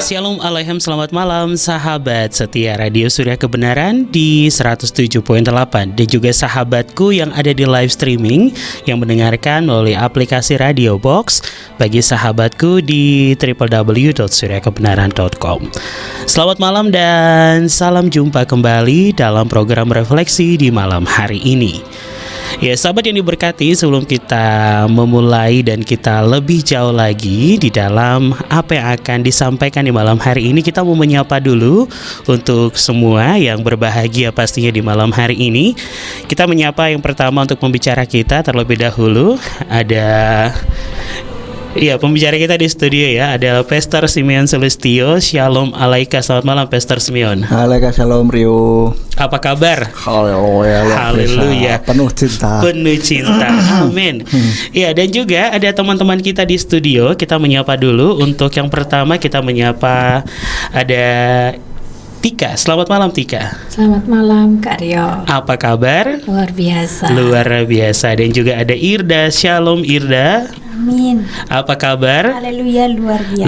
Shalom Aleichem, selamat malam sahabat setia Radio Surya Kebenaran di 107.8 dan juga sahabatku yang ada di live streaming yang mendengarkan melalui aplikasi Radio Box, bagi sahabatku di www.suryakebenaran.com. Selamat malam dan salam jumpa kembali dalam program refleksi di malam hari ini. Ya sahabat yang diberkati, sebelum kita memulai dan kita lebih jauh lagi di dalam apa yang akan disampaikan di malam hari ini, kita mau menyapa dulu untuk semua yang berbahagia pastinya di malam hari ini. Kita menyapa yang pertama untuk pembicara kita terlebih dahulu. Ada pembicara kita di studio ya, ada Pastor Simeon Sulistyo. Shalom Aleika, selamat malam Pastor Simeon. Aleika, shalom Rio. Apa kabar? Haleluya. Penuh cinta. Amin. Ya, dan juga ada teman-teman kita di studio. Kita menyapa dulu. Untuk yang pertama kita menyapa ada Tika. Selamat malam Tika. Selamat malam Kak Rio. Apa kabar? Luar biasa. Dan juga ada Irda. Shalom Irda. Amin. Apa kabar? Haleluya,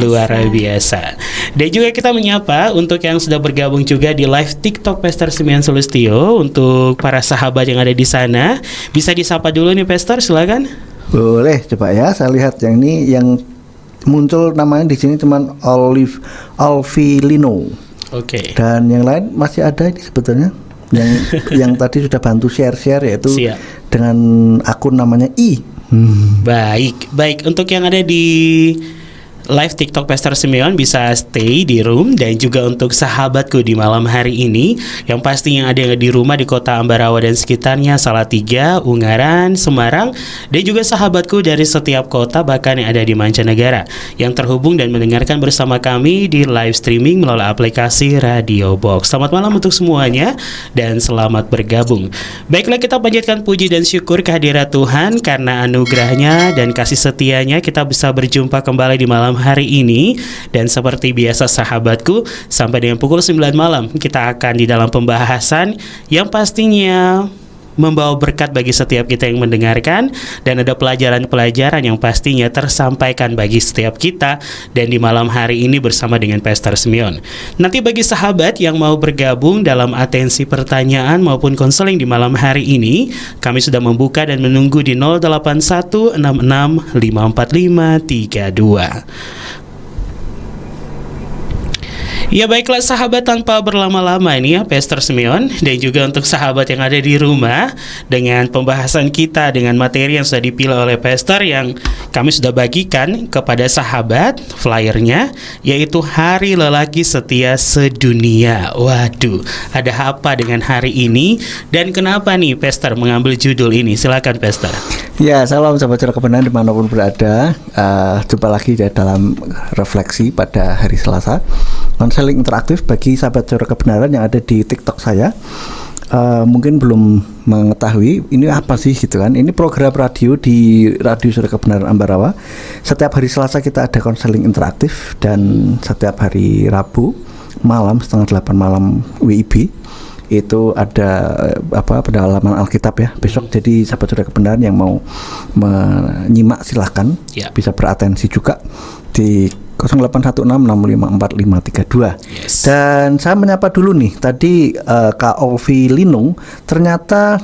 luar biasa. Dan juga kita menyapa untuk yang sudah bergabung juga di live TikTok Pastor Simeon Sulistyo. Untuk para sahabat yang ada di sana, bisa disapa dulu nih Pastor, silakan. Boleh, coba ya. Saya lihat yang ini yang muncul namanya di sini cuman Alvilino. Oke. Dan yang lain masih ada ini sebetulnya. Yang tadi sudah bantu share yaitu dengan akun namanya Baik. Untuk yang ada di live TikTok Pastor Simeon bisa stay di room. Dan juga untuk sahabatku di malam hari ini yang pastinya ada yang di rumah di kota Ambarawa dan sekitarnya, Salatiga, Ungaran, Semarang, dan juga sahabatku dari setiap kota bahkan yang ada di mancanegara yang terhubung dan mendengarkan bersama kami di live streaming melalui aplikasi Radio Box. Selamat malam untuk semuanya dan selamat bergabung. Baiklah, kita panjatkan puji dan syukur kehadirat Tuhan karena anugerahnya dan kasih setianya kita bisa berjumpa kembali di malam hari ini. Dan seperti biasa sahabatku, sampai dengan pukul 9 malam kita akan di dalam pembahasan yang pastinya membawa berkat bagi setiap kita yang mendengarkan, dan ada pelajaran-pelajaran yang pastinya tersampaikan bagi setiap kita. Dan di malam hari ini bersama dengan Pastor Simeon. Nanti bagi sahabat yang mau bergabung dalam atensi pertanyaan maupun konseling di malam hari ini, kami sudah membuka dan menunggu di 0816654532. Ya baiklah sahabat, tanpa berlama-lama ini ya Pastor Simeon, dan juga untuk sahabat yang ada di rumah, dengan pembahasan kita dengan materi yang sudah dipilih oleh Pastor yang kami sudah bagikan kepada sahabat flyernya, yaitu Hari Lelaki Setia Sedunia. Waduh, ada apa dengan hari ini dan kenapa nih Pastor mengambil judul ini? Silakan Pastor. Ya, salam sahabat Surya Kebenaran dimanapun berada. Jumpa lagi dalam refleksi pada hari Selasa, konseling interaktif bagi sahabat Surya Kebenaran yang ada di TikTok saya. Mungkin belum mengetahui ini apa sih gitu kan. Ini program radio di Radio Surya Kebenaran Ambarawa. Setiap hari Selasa kita ada konseling interaktif, dan setiap hari Rabu malam 7:30 malam WIB itu ada pendalaman Alkitab ya besok. Jadi sahabat Surya Kebenaran yang mau menyimak silahkan bisa beratensi juga di 0816654532. Dan saya menyapa dulu nih tadi Kak Ovi Linung, ternyata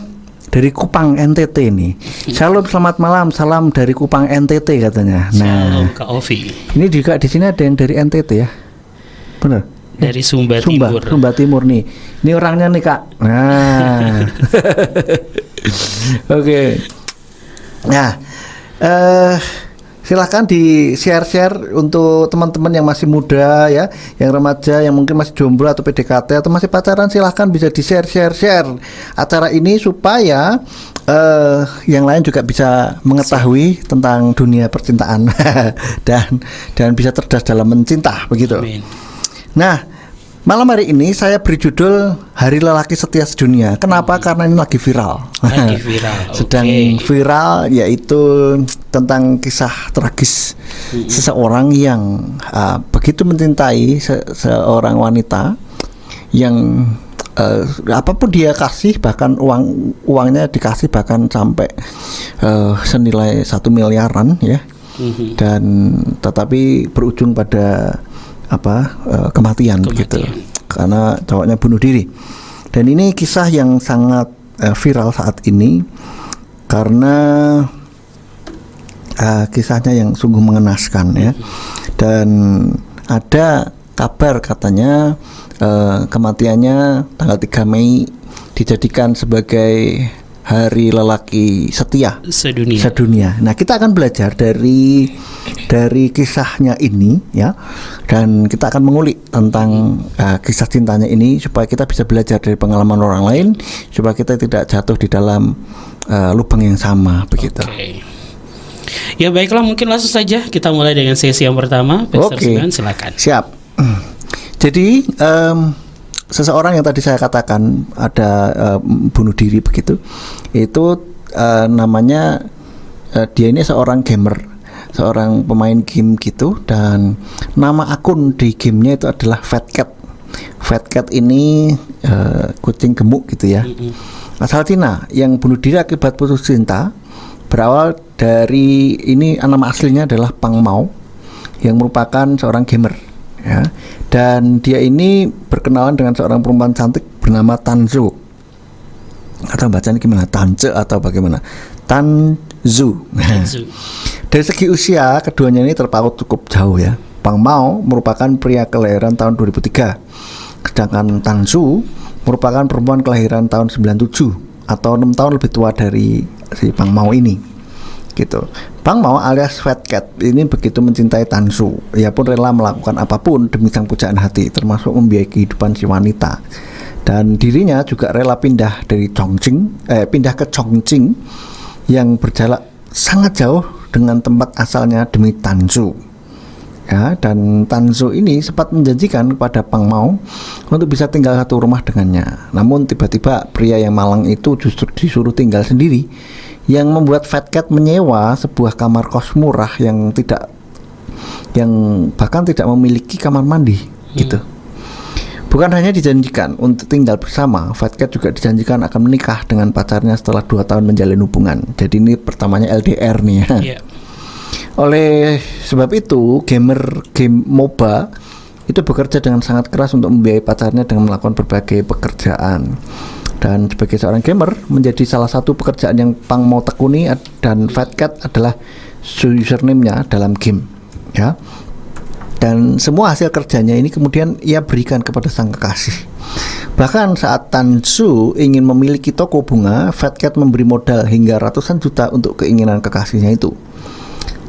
dari Kupang NTT nih. Shalom, selamat malam, salam dari Kupang NTT katanya. Shalom Kak Ovi. Ini juga di sini ada yang dari NTT ya, benar? Dari Sumba Timur nih. Ini orangnya nih Kak. Nah, Oke. Nah, silahkan di share untuk teman-teman yang masih muda ya, yang remaja, yang mungkin masih jomblo atau PDKT atau masih pacaran, silahkan bisa di share acara ini supaya yang lain juga bisa mengetahui tentang dunia percintaan dan bisa cerdas dalam mencinta begitu. Amin. Nah, malam hari ini saya beri judul Hari Lelaki Setia Sedunia. Kenapa? Karena ini lagi viral. Sedang viral, yaitu tentang kisah tragis seseorang yang begitu mencintai seorang wanita yang apapun dia kasih, bahkan uangnya dikasih bahkan sampai senilai 1 miliaran ya. Dan tetapi berujung pada kematian begitu, karena cowoknya bunuh diri. Dan ini kisah yang sangat viral saat ini karena kisahnya yang sungguh mengenaskan ya. Dan ada kabar katanya kematiannya tanggal 3 Mei dijadikan sebagai hari lelaki setia sedunia. Nah, kita akan belajar dari kisahnya ini ya, dan kita akan mengulik tentang kisah cintanya ini supaya kita bisa belajar dari pengalaman orang lain, supaya kita tidak jatuh di dalam lubang yang sama begitu. Okay. Ya baiklah, mungkin langsung saja kita mulai dengan sesi yang pertama. Pastor Simeon, silakan. Siap. Jadi seseorang yang tadi saya katakan ada bunuh diri begitu, itu namanya dia ini seorang gamer, seorang pemain game gitu, dan nama akun di gamenya itu adalah Fat Cat. Fat Cat ini kucing gemuk gitu ya. Asal Cina, yang bunuh diri akibat putus cinta berawal dari ini, nama aslinya adalah Pang Mao, yang merupakan seorang gamer ya. Dan dia ini berkenalan dengan seorang perempuan cantik bernama Tanzu, atau bacanya gimana, Tance atau bagaimana, Tanzu. Dari segi usia keduanya ini terpaut cukup jauh ya. Pang Mao merupakan pria kelahiran tahun 2003, sedangkan Tanzu merupakan perempuan kelahiran tahun 97, atau 6 tahun lebih tua dari si Pang Mao ini gitu. Pang Mao alias Fat Cat ini begitu mencintai Tanzu, ia pun rela melakukan apapun demi sang pujaan hati, termasuk membiayai kehidupan si wanita. Dan dirinya juga rela pindah ke Chongqing yang berjarak sangat jauh dengan tempat asalnya demi Tanzu. Ya, dan Tanzu ini sempat menjanjikan kepada Pang Mao untuk bisa tinggal satu rumah dengannya. Namun tiba-tiba pria yang malang itu justru disuruh tinggal sendiri, yang membuat Fat Cat menyewa sebuah kamar kos murah yang bahkan tidak memiliki kamar mandi gitu. Bukan hanya dijanjikan untuk tinggal bersama, Fat Cat juga dijanjikan akan menikah dengan pacarnya setelah 2 tahun menjalin hubungan. Jadi ini pertamanya LDR nih ya. Yeah. Oleh sebab itu, gamer game MOBA itu bekerja dengan sangat keras untuk membiayai pacarnya dengan melakukan berbagai pekerjaan. Dan sebagai seorang gamer, menjadi salah satu pekerjaan yang Pang Mao tekuni, dan Fat Cat adalah username-nya dalam game ya. Dan semua hasil kerjanya ini kemudian ia berikan kepada sang kekasih. Bahkan saat Tanzu ingin memiliki toko bunga, Fat Cat memberi modal hingga ratusan juta untuk keinginan kekasihnya itu.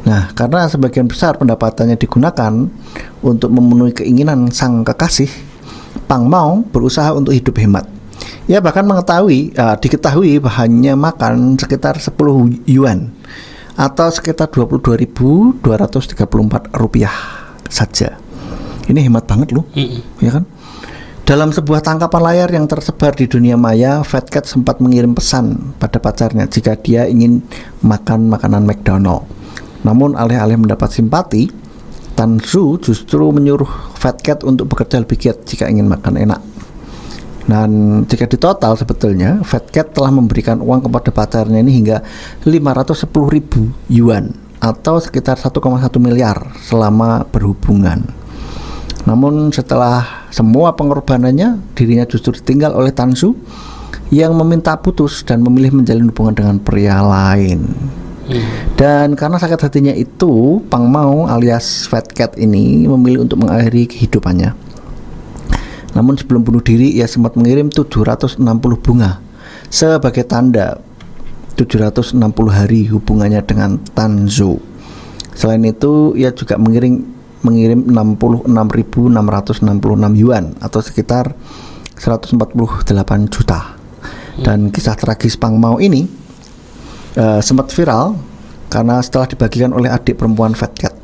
Nah, karena sebagian besar pendapatannya digunakan untuk memenuhi keinginan sang kekasih, Pang Mao berusaha untuk hidup hemat. Ia bahkan diketahui hanya makan sekitar 10 yuan atau sekitar 22.234 rupiah saja. Ini hemat banget loh, ya kan? Dalam sebuah tangkapan layar yang tersebar di dunia maya, Fat Cat sempat mengirim pesan pada pacarnya jika dia ingin makan makanan McDonald. Namun alih-alih mendapat simpati, Tanzu justru menyuruh Fat Cat untuk bekerja lebih giat jika ingin makan enak. Dan jika ditotal sebetulnya Fat Cat telah memberikan uang kepada pacarnya ini hingga 510.000 yuan atau sekitar 1,1 miliar selama berhubungan. Namun setelah semua pengorbanannya, dirinya justru ditinggal oleh Tanzu yang meminta putus dan memilih menjalin hubungan dengan pria lain. Dan karena sakit hatinya itu, Pang Mao alias Fat Cat ini memilih untuk mengakhiri kehidupannya. Namun sebelum bunuh diri, ia sempat mengirim 760 bunga sebagai tanda 760 hari hubungannya dengan Tanzu. Selain itu, ia juga mengirim 66.666 yuan atau sekitar 148 juta. Dan kisah tragis Pang Mao ini sempat viral karena setelah dibagikan oleh adik perempuan Fat Cat.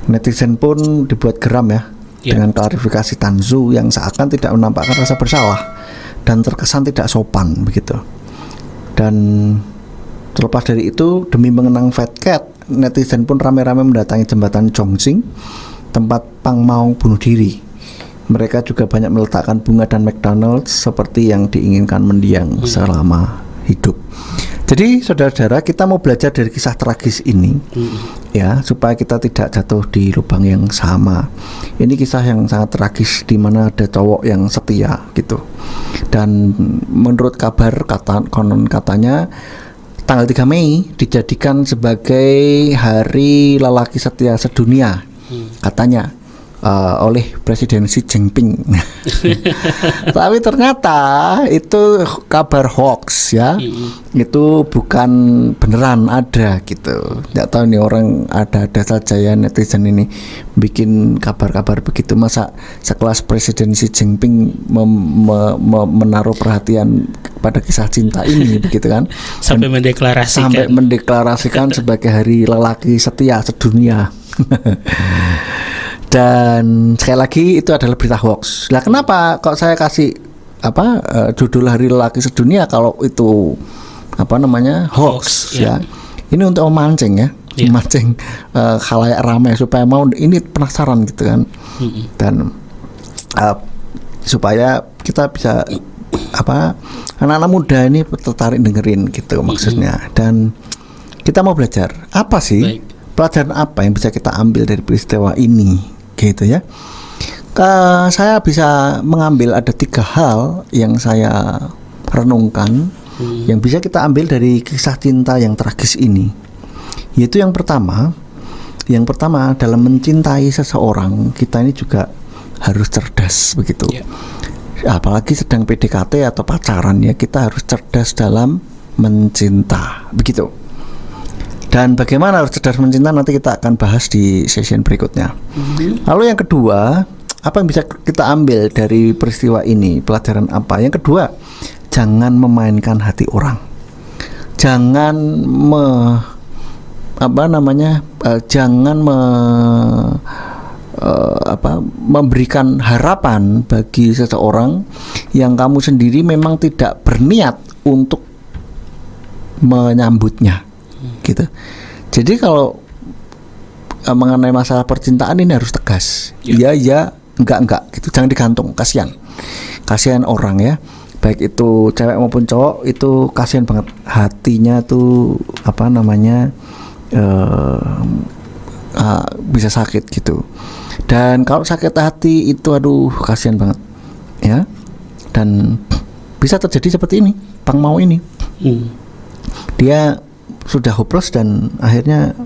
Netizen pun dibuat geram ya dengan klarifikasi Tanzu yang seakan tidak menampakkan rasa bersalah dan terkesan tidak sopan begitu. Dan terlepas dari itu, demi mengenang Fat Cat, netizen pun ramai-ramai mendatangi jembatan Chongqing, tempat Pang Mao bunuh diri. Mereka juga banyak meletakkan bunga dan McDonald's seperti yang diinginkan mendiang selama hidup. Jadi saudara-saudara, kita mau belajar dari kisah tragis ini, ya, supaya kita tidak jatuh di lubang yang sama. Ini kisah yang sangat tragis di mana ada cowok yang setia gitu. Dan menurut kabar konon katanya tanggal 3 Mei dijadikan sebagai hari lelaki setia sedunia, katanya. Oleh Presiden Xi Jinping. Tapi ternyata itu kabar hoax ya. Itu bukan beneran ada gitu. Nggak tahu nih orang ada saja ya netizen ini bikin kabar-kabar begitu. Masa sekelas Presiden Xi Jinping menaruh perhatian pada kisah cinta ini begitu kan? Sampai mendeklarasikan sebagai hari lelaki setia sedunia. Dan sekali lagi itu adalah berita hoax. Lah kenapa kok saya kasih judul hari lelaki sedunia kalau itu hoax ya. Ini untuk memancing ya, memancing khalayak ramai supaya mau ini penasaran gitu kan. Dan supaya kita bisa anak-anak muda ini tertarik dengerin gitu maksudnya. Dan kita mau belajar apa sih? Pelajaran apa yang bisa kita ambil dari peristiwa ini? Gitu ya. Saya bisa mengambil ada 3 hal yang saya renungkan yang bisa kita ambil dari kisah cinta yang tragis ini. Yaitu yang pertama dalam mencintai seseorang kita ini juga harus cerdas begitu. Apalagi sedang PDKT atau pacaran ya, kita harus cerdas dalam mencinta begitu. Dan bagaimana harus cerdas mencinta nanti kita akan bahas di session berikutnya. Lalu yang kedua, apa yang bisa kita ambil dari peristiwa ini? Pelajaran apa? Yang kedua, jangan memainkan hati orang. Jangan memberikan harapan bagi seseorang yang kamu sendiri memang tidak berniat untuk menyambutnya. Gitu. Jadi kalau mengenai masalah percintaan ini harus tegas. Ya, enggak gitu. Jangan digantung, kasihan orang ya. Baik itu cewek maupun cowok itu kasihan banget hatinya tuh bisa sakit gitu. Dan kalau sakit hati itu aduh kasihan banget ya. Dan bisa terjadi seperti ini, Pang Mau ini. Dia sudah hopeless dan akhirnya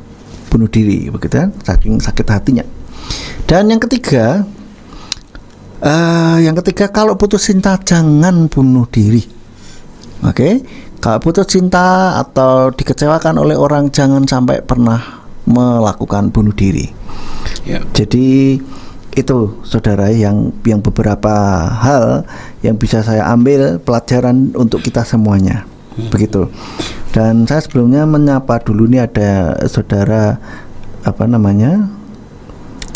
bunuh diri begitu kan, saking sakit hatinya. Dan yang ketiga kalau putus cinta jangan bunuh diri. Oke? Kalau putus cinta atau dikecewakan oleh orang jangan sampai pernah melakukan bunuh diri. Jadi itu saudara yang beberapa hal yang bisa saya ambil pelajaran untuk kita semuanya. Begitu. Dan saya sebelumnya menyapa dulu nih ada saudara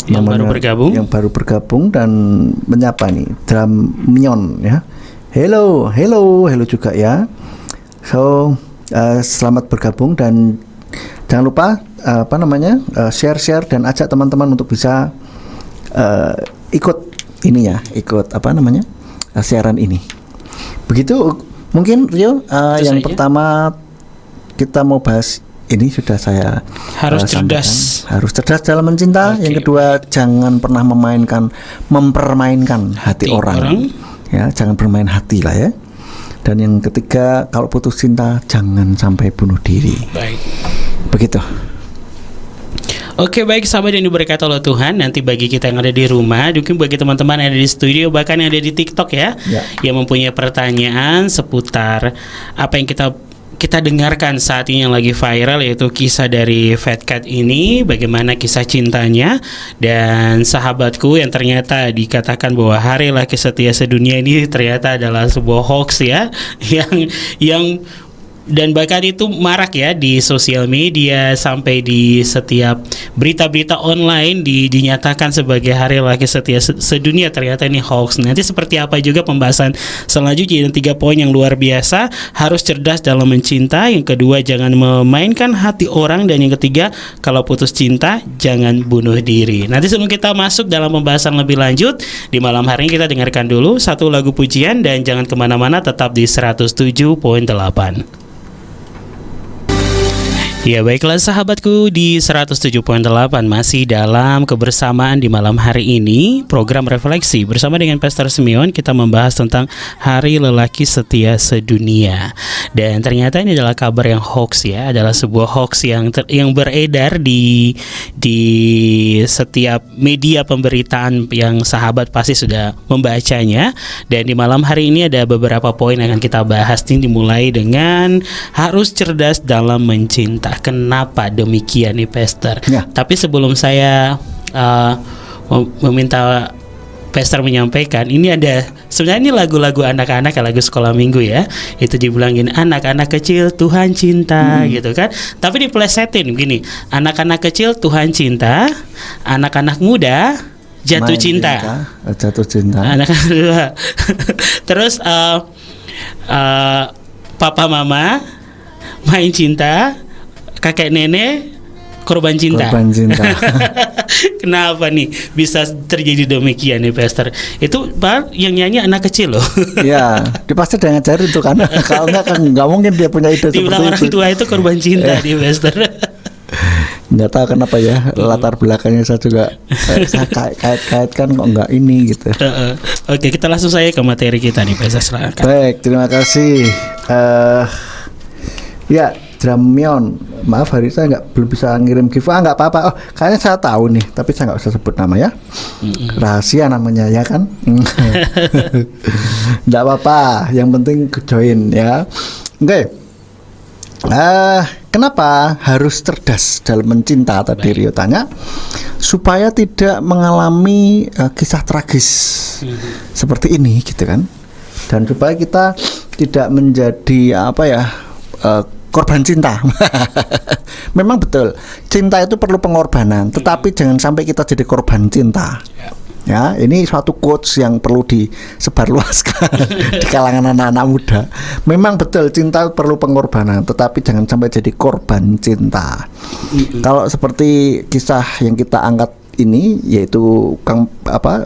yang baru bergabung dan menyapa nih Dramion ya. Hello juga ya. So selamat bergabung dan jangan lupa share dan ajak teman-teman untuk bisa ikut siaran ini. Begitu. Mungkin Rio yang mempertama kita mau bahas ini sudah saya harus cerdas dalam mencinta. Yang kedua jangan pernah mempermainkan hati orang. Ya, jangan bermain hati lah ya. Dan yang ketiga kalau putus cinta jangan sampai bunuh diri. Baik. Begitu. Oke, baik sahabat yang diberkati oleh Tuhan. Nanti bagi kita yang ada di rumah, mungkin bagi teman-teman yang ada di studio, bahkan yang ada di TikTok ya, yang mempunyai pertanyaan seputar apa yang kita dengarkan saat ini yang lagi viral, yaitu kisah dari Fat Cat ini, bagaimana kisah cintanya dan sahabatku yang ternyata dikatakan bahwa hari laki setia sedunia ini ternyata adalah sebuah hoax ya, yang dan bahkan itu marak ya di sosial media, sampai di setiap berita-berita online dinyatakan sebagai hari laki setia sedunia, ternyata ini hoax. Nanti seperti apa juga pembahasan selanjutnya, dan 3 poin yang luar biasa. Harus cerdas dalam mencinta, yang kedua jangan memainkan hati orang, dan yang ketiga kalau putus cinta jangan bunuh diri. Nanti sebelum kita masuk dalam pembahasan lebih lanjut di malam hari ini, kita dengarkan dulu satu lagu pujian dan jangan kemana-mana, tetap di 107.8. Ya baiklah sahabatku, di 107.8 masih dalam kebersamaan di malam hari ini, program refleksi bersama dengan Pastor Simeon. Kita membahas tentang Hari Lelaki Setia Sedunia. Dan ternyata ini adalah kabar yang hoax ya, adalah sebuah hoax yang beredar di setiap media pemberitaan yang sahabat pasti sudah membacanya. Dan di malam hari ini ada beberapa poin yang akan kita bahas nih, dimulai dengan harus cerdas dalam mencinta. Kenapa demikian nih Pastor? Ya. Tapi sebelum saya meminta Pastor menyampaikan, ini ada sebenarnya ini lagu-lagu anak-anak, lagu sekolah minggu ya. Itu dibilangin anak-anak kecil Tuhan cinta gitu kan. Tapi diplesetin begini, anak-anak kecil Tuhan cinta, anak-anak muda jatuh cinta. Jatuh cinta. Anak-anak dua. Terus papa mama main cinta, kakek nenek korban cinta. Korban cinta. Kenapa nih bisa terjadi demikian nih Pastor? Itu yang nyanyi anak kecil loh. Ya, dia pasti udah ngajarin tuh kan. Kalau enggak kan nggak mungkin dia punya ide seperti Dibilang orang itu. tua itu korban cinta nih Pastor. Nggak tahu kenapa ya, latar belakangnya saya juga saya kait-kaitkan kok nggak ini gitu. Oke, kita langsung saja ke materi kita nih Pastor, silakan. Baik, terima kasih. Ya, Dramion, maaf hari saya belum bisa ngirim giveaway. Nggak apa-apa. Oh, kayaknya saya tahu nih, tapi saya nggak usah sebut nama ya. Rahasia namanya ya kan. Nggak apa-apa. Yang penting join ya. Oke. Kenapa harus cerdas dalam mencinta tadi Rio tanya? Supaya tidak mengalami kisah tragis seperti ini gitu kan. Dan supaya kita tidak menjadi korban cinta. Memang betul, cinta itu perlu pengorbanan, tetapi jangan sampai kita jadi korban cinta. Ya, ini suatu quotes yang perlu disebarluaskan di kalangan anak-anak muda. Memang betul, cinta perlu pengorbanan, tetapi jangan sampai jadi korban cinta. Kalau seperti kisah yang kita angkat ini, yaitu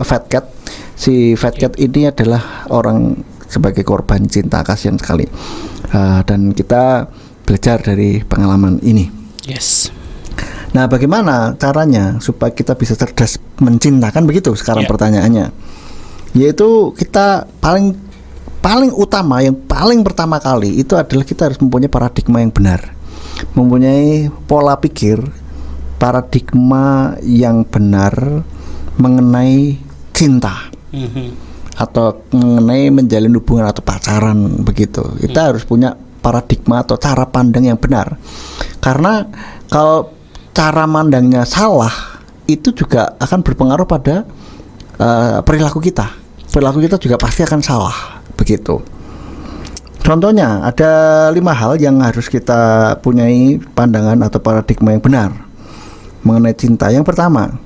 Fat Cat. Si Fat Cat ini adalah orang sebagai korban cinta, kasihan sekali. Dan kita belajar dari pengalaman ini. Yes. Nah, bagaimana caranya supaya kita bisa cerdas mencintakan, begitu sekarang pertanyaannya. Yaitu kita paling utama, yang paling pertama kali itu adalah kita harus mempunyai paradigma yang benar. Mempunyai pola pikir, paradigma yang benar mengenai cinta. Atau mengenai menjalin hubungan atau pacaran begitu. Kita harus punya paradigma atau cara pandang yang benar. Karena kalau cara mandangnya salah, itu juga akan berpengaruh pada perilaku kita. Perilaku kita juga pasti akan salah begitu. Contohnya ada 5 hal yang harus kita punyai pandangan atau paradigma yang benar mengenai cinta. Yang pertama,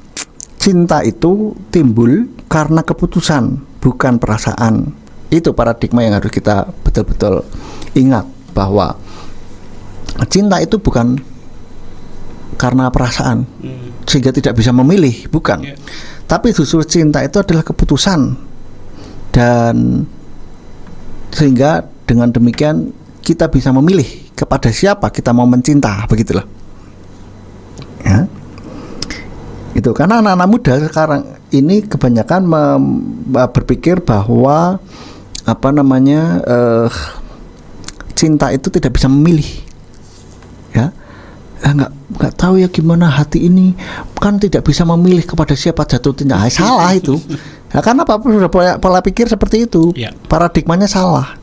cinta itu timbul karena keputusan, bukan perasaan. Itu paradigma yang harus kita betul-betul ingat, bahwa cinta itu bukan karena perasaan sehingga tidak bisa memilih, bukan. Tapi justru cinta itu adalah keputusan, dan sehingga dengan demikian kita bisa memilih kepada siapa kita mau mencinta, begitulah. Ya. Itu karena anak-anak muda sekarang ini kebanyakan berpikir bahwa cinta itu tidak bisa memilih, ya. Nggak tahu ya gimana hati ini, kan tidak bisa memilih kepada siapa jatuh cinta. Salah itu. Ya, karena apapun sudah pola pikir seperti itu, paradigmanya salah.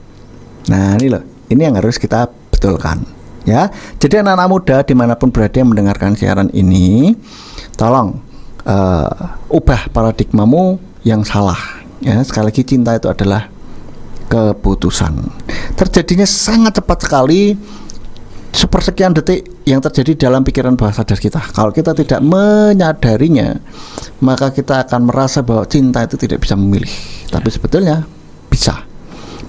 Nah ini loh, ini yang harus kita betulkan, ya. Jadi anak-anak muda dimanapun berada yang mendengarkan siaran ini, tolong ubah paradigmamu yang salah. Ya, sekali lagi cinta itu adalah keputusan. Terjadinya sangat cepat sekali, sepersekian detik yang terjadi dalam pikiran bawah sadar kita. Kalau kita tidak menyadarinya, maka kita akan merasa bahwa cinta itu tidak bisa memilih. Tapi sebetulnya bisa.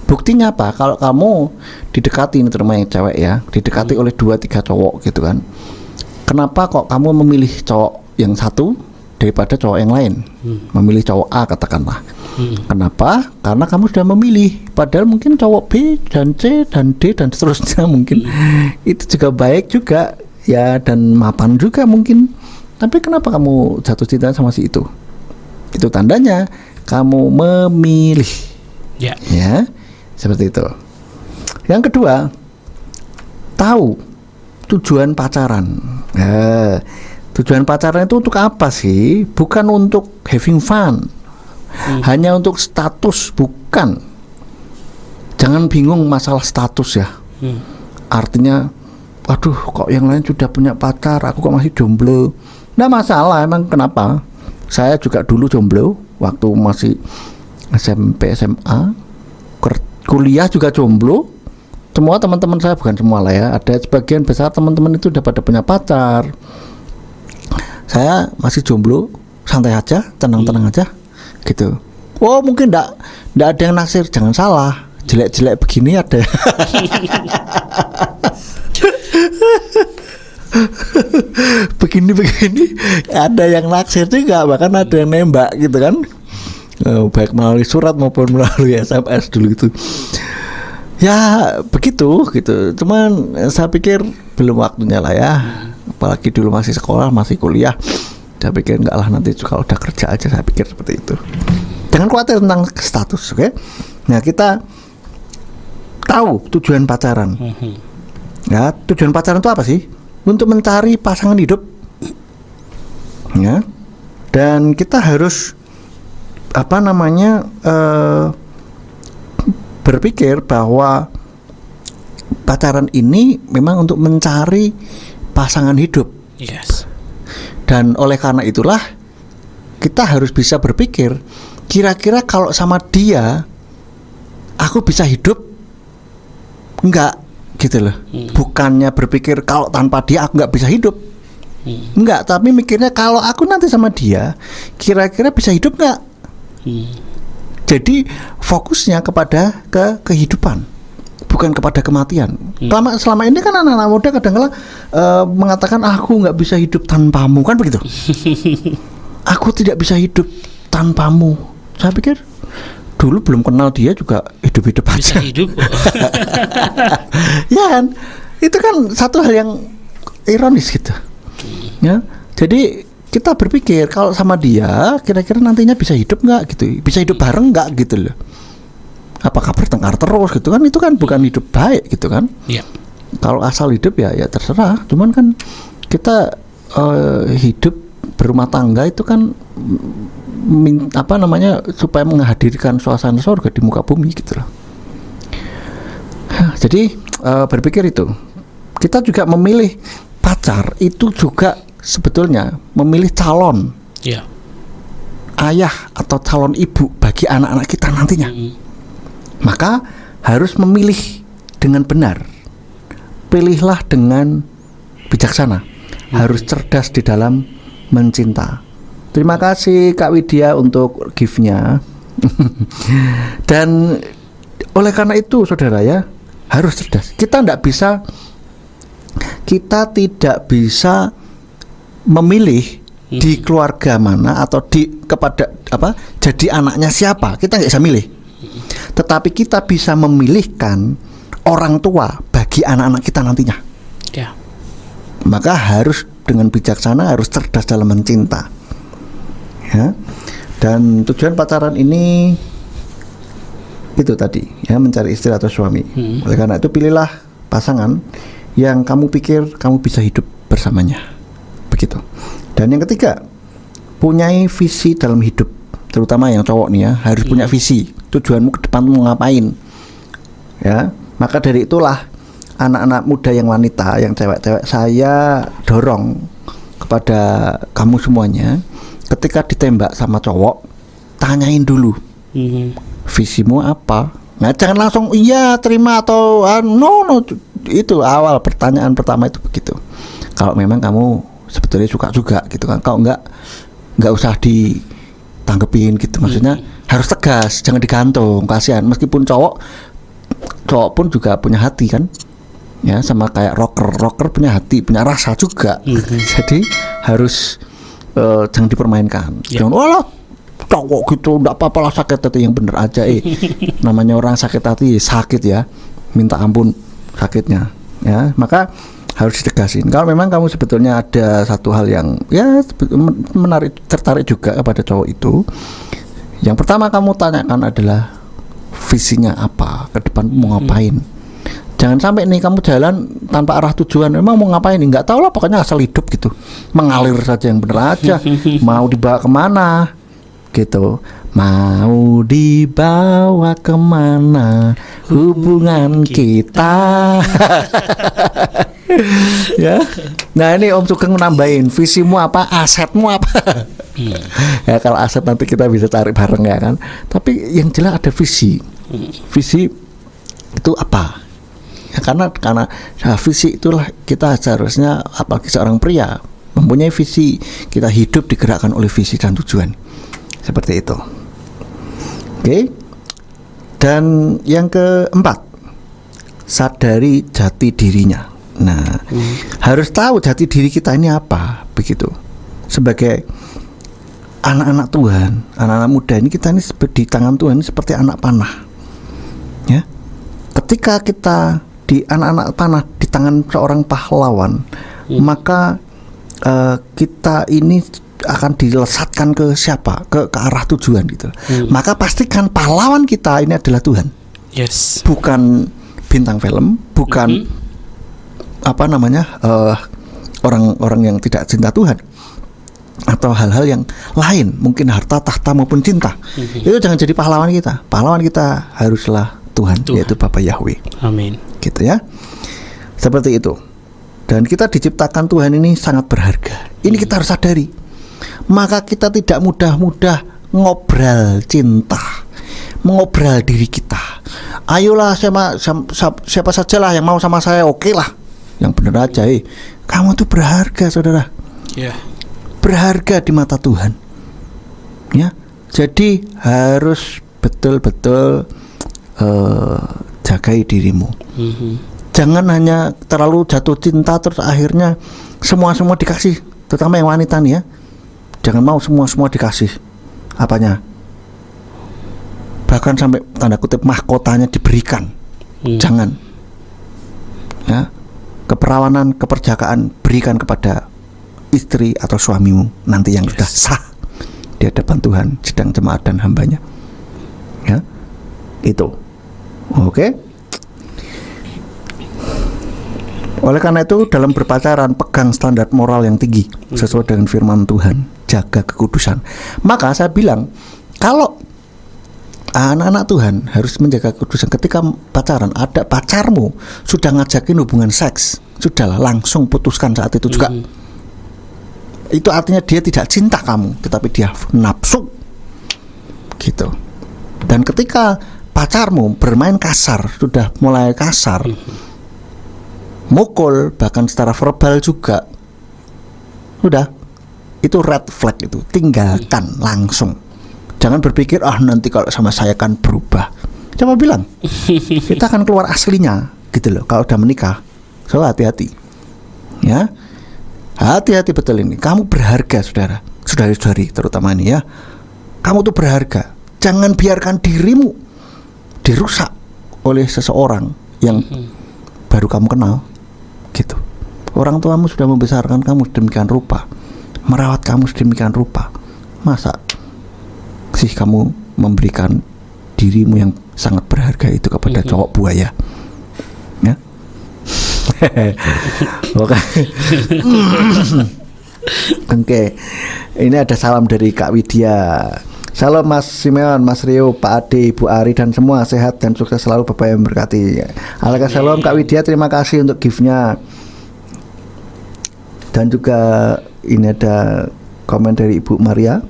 Buktinya apa? Kalau kamu didekati, ini terutama yang cewek ya, didekati oleh 2-3 cowok gitu kan. Kenapa kok kamu memilih cowok yang satu daripada cowok yang lain? Memilih cowok A katakanlah. Kenapa? Karena kamu sudah memilih. Padahal mungkin cowok B dan C dan D dan seterusnya mungkin itu juga baik juga. ya dan mapan juga mungkin. Tapi kenapa kamu jatuh cinta sama si itu? Itu tandanya kamu memilih. Ya. Ya, seperti itu. Yang kedua, tahu tujuan pacaran. Tujuan pacaran itu untuk apa sih? Bukan untuk having fun. Hanya untuk status, bukan. Jangan bingung masalah status ya. Artinya, waduh, kok yang lain sudah punya pacar, aku kok masih jomblo. Nggak masalah, emang kenapa? Saya juga dulu jomblo waktu masih SMP, SMA, kuliah juga jomblo. Semua teman-teman saya, bukan semua lah ya, ada sebagian besar teman-teman itu udah pada punya pacar. Saya masih jomblo, santai aja, tenang-tenang aja, gitu. Oh mungkin nggak ada yang naksir, jangan salah, jelek-jelek begini ada. Begini ada yang naksir juga, bahkan ada yang nembak gitu kan, baik melalui surat maupun melalui SMS dulu itu. Ya begitu gitu. Cuman saya pikir belum waktunya lah ya. Apalagi dulu masih sekolah, masih kuliah. Saya pikir enggak lah, nanti kalau udah kerja aja, saya pikir seperti itu. Jangan khawatir tentang status, oke? Nah kita tahu tujuan pacaran. Ya, tujuan pacaran itu apa sih? Untuk mencari pasangan hidup. Ya. Dan kita harus berpikir bahwa pacaran ini memang untuk mencari pasangan hidup. Yes. Dan oleh karena itulah kita harus bisa berpikir, kira-kira kalau sama dia aku bisa hidup enggak, gitu loh. Bukannya berpikir kalau tanpa dia aku enggak bisa hidup. Enggak, tapi mikirnya kalau aku nanti sama dia kira-kira bisa hidup enggak. Jadi fokusnya kepada kehidupan, bukan kepada kematian. Selama ini kan anak-anak muda kadang-kadang mengatakan aku nggak bisa hidup tanpamu, kan begitu. Aku tidak bisa hidup tanpamu. Saya pikir dulu belum kenal dia juga hidup-hidup aja. Bisa hidup. Ya kan, itu kan satu hal yang ironis gitu. Ya, jadi kita berpikir kalau sama dia kira-kira nantinya bisa hidup nggak gitu, bisa hidup bareng nggak gitu loh. Apakah bertengkar terus gitu kan, itu kan bukan hidup baik gitu kan. Yeah. Kalau asal hidup ya terserah, cuman kan kita hidup berumah tangga itu kan supaya menghadirkan suasana surga di muka bumi gitu loh. Jadi berpikir itu, kita juga memilih pacar itu juga sebetulnya memilih calon ayah atau calon ibu bagi anak-anak kita nantinya. Maka harus memilih dengan benar. Pilihlah dengan bijaksana. Harus cerdas di dalam mencinta. Terima kasih Kak Widya untuk gift-nya. Dan oleh karena itu saudara ya, harus cerdas. Kita tidak bisa memilih di keluarga mana atau jadi anaknya siapa, kita nggak bisa milih. Tetapi kita bisa memilihkan orang tua bagi anak-anak kita nantinya. Ya. Maka harus dengan bijaksana, harus cerdas dalam mencinta. Ya. Dan tujuan pacaran ini itu tadi ya, mencari istri atau suami. Oleh karena itu pilihlah pasangan yang kamu pikir kamu bisa hidup bersamanya. Begitu. Dan yang ketiga, punyai visi dalam hidup, terutama yang cowok nih ya, harus punya visi. Tujuanmu ke depan mau ngapain? Ya, maka dari itulah anak-anak muda yang wanita, yang cewek-cewek, saya dorong kepada kamu semuanya, ketika ditembak sama cowok, tanyain dulu, visimu apa? Nah, jangan langsung iya terima atau no, itu awal pertanyaan pertama itu begitu. Kalau memang kamu sebetulnya suka juga gitu kan, kalau nggak usah ditanggepin gitu, maksudnya harus tegas, jangan digantung, kasihan. Meskipun cowok pun juga punya hati kan, ya sama kayak rocker punya hati, punya rasa juga. Jadi harus jangan dipermainkan. Jangan walah cowok gitu nggak apa-apa lah, sakit hati, yang bener aja namanya orang sakit hati sakit ya, minta ampun sakitnya ya. Maka harus ditegasin. Kalau memang kamu sebetulnya ada satu hal yang ya tertarik juga kepada cowok itu, yang pertama kamu tanyakan adalah visinya apa, ke depan mau ngapain. Jangan sampai nih kamu jalan tanpa arah tujuan, memang mau ngapain, nggak tahu lah, pokoknya asal hidup gitu, mengalir saja yang bener aja. Mau dibawa kemana gitu, mau dibawa kemana hubungan kita. Ya, nah ini Om Sugeng nambahin, visimu apa, asetmu apa. Ya kalau aset nanti kita bisa cari bareng ya kan, tapi yang jelas ada visi. Visi itu apa ya, karena visi itulah kita seharusnya, apalagi seorang pria mempunyai visi, kita hidup digerakkan oleh visi dan tujuan. Seperti itu. Oke. Dan yang keempat, sadari jati dirinya. Nah, harus tahu jati diri kita ini apa, begitu. Sebagai anak-anak Tuhan, anak-anak muda ini, kita ini di tangan Tuhan ini seperti anak panah. Ya. Ketika kita di anak-anak panah di tangan seorang pahlawan, maka kita ini akan dilesatkan ke siapa? Ke arah tujuan gitu. Maka pastikan pahlawan kita ini adalah Tuhan. Yes. Bukan bintang film, bukan orang-orang yang tidak cinta Tuhan, atau hal-hal yang lain, mungkin harta, tahta maupun cinta. Itu jangan jadi pahlawan kita. Pahlawan kita haruslah Tuhan. Yaitu Bapa Yahweh. Amin. Gitu ya. Seperti itu. Dan kita diciptakan Tuhan ini sangat berharga. Ini kita harus sadari. Maka kita tidak mudah-mudah ngobral cinta, mengobral diri kita. Ayolah siapa sajalah yang mau sama saya, oke lah. Yang benar aja, kamu tuh berharga, saudara. Berharga di mata Tuhan. Ya, jadi harus betul-betul jagai dirimu. Jangan hanya terlalu jatuh cinta terus akhirnya semua dikasih, terutama yang wanita nih ya. Jangan mau semua dikasih apanya, bahkan sampai tanda kutip mahkotanya diberikan. Jangan ya. Keperawanan, keperjakaan berikan kepada istri atau suamimu nanti yang sudah sah di hadapan Tuhan, sedang jemaat dan hambanya. Ya, itu. Oke. Oleh karena itu, dalam berpacaran pegang standar moral yang tinggi sesuai dengan firman Tuhan, jaga kekudusan. Maka saya bilang, kalau anak-anak Tuhan harus menjaga kekudusan. Ketika pacaran, ada pacarmu sudah ngajakin hubungan seks, sudahlah langsung putuskan saat itu juga. Itu artinya dia tidak cinta kamu, tetapi dia nafsu, gitu. Dan ketika pacarmu bermain kasar, sudah mulai kasar, mukul, bahkan secara verbal juga, udah, itu red flag, itu tinggalkan langsung. Jangan berpikir nanti kalau sama saya kan berubah. Coba bilang, kita akan keluar aslinya, gitu loh. Kalau udah menikah, so hati-hati, ya, hati-hati betul ini. Kamu berharga, saudara, saudari-saudari terutama ini ya. Kamu tuh berharga. Jangan biarkan dirimu dirusak oleh seseorang yang baru kamu kenal, gitu. Orang tuamu sudah membesarkan kamu sedemikian rupa, merawat kamu sedemikian rupa. Masa sih kamu memberikan dirimu yang sangat berharga itu kepada cowok buaya, ya? Oke. Ini ada salam dari Kak Widya. Salam Mas Simeon, Mas Rio, Pak Ade, Ibu Ari dan semua sehat dan sukses selalu, Bapak yang berkati. Alaikum salam Kak Widya, terima kasih untuk gift-nya. Dan juga ini ada komen dari Ibu Maria.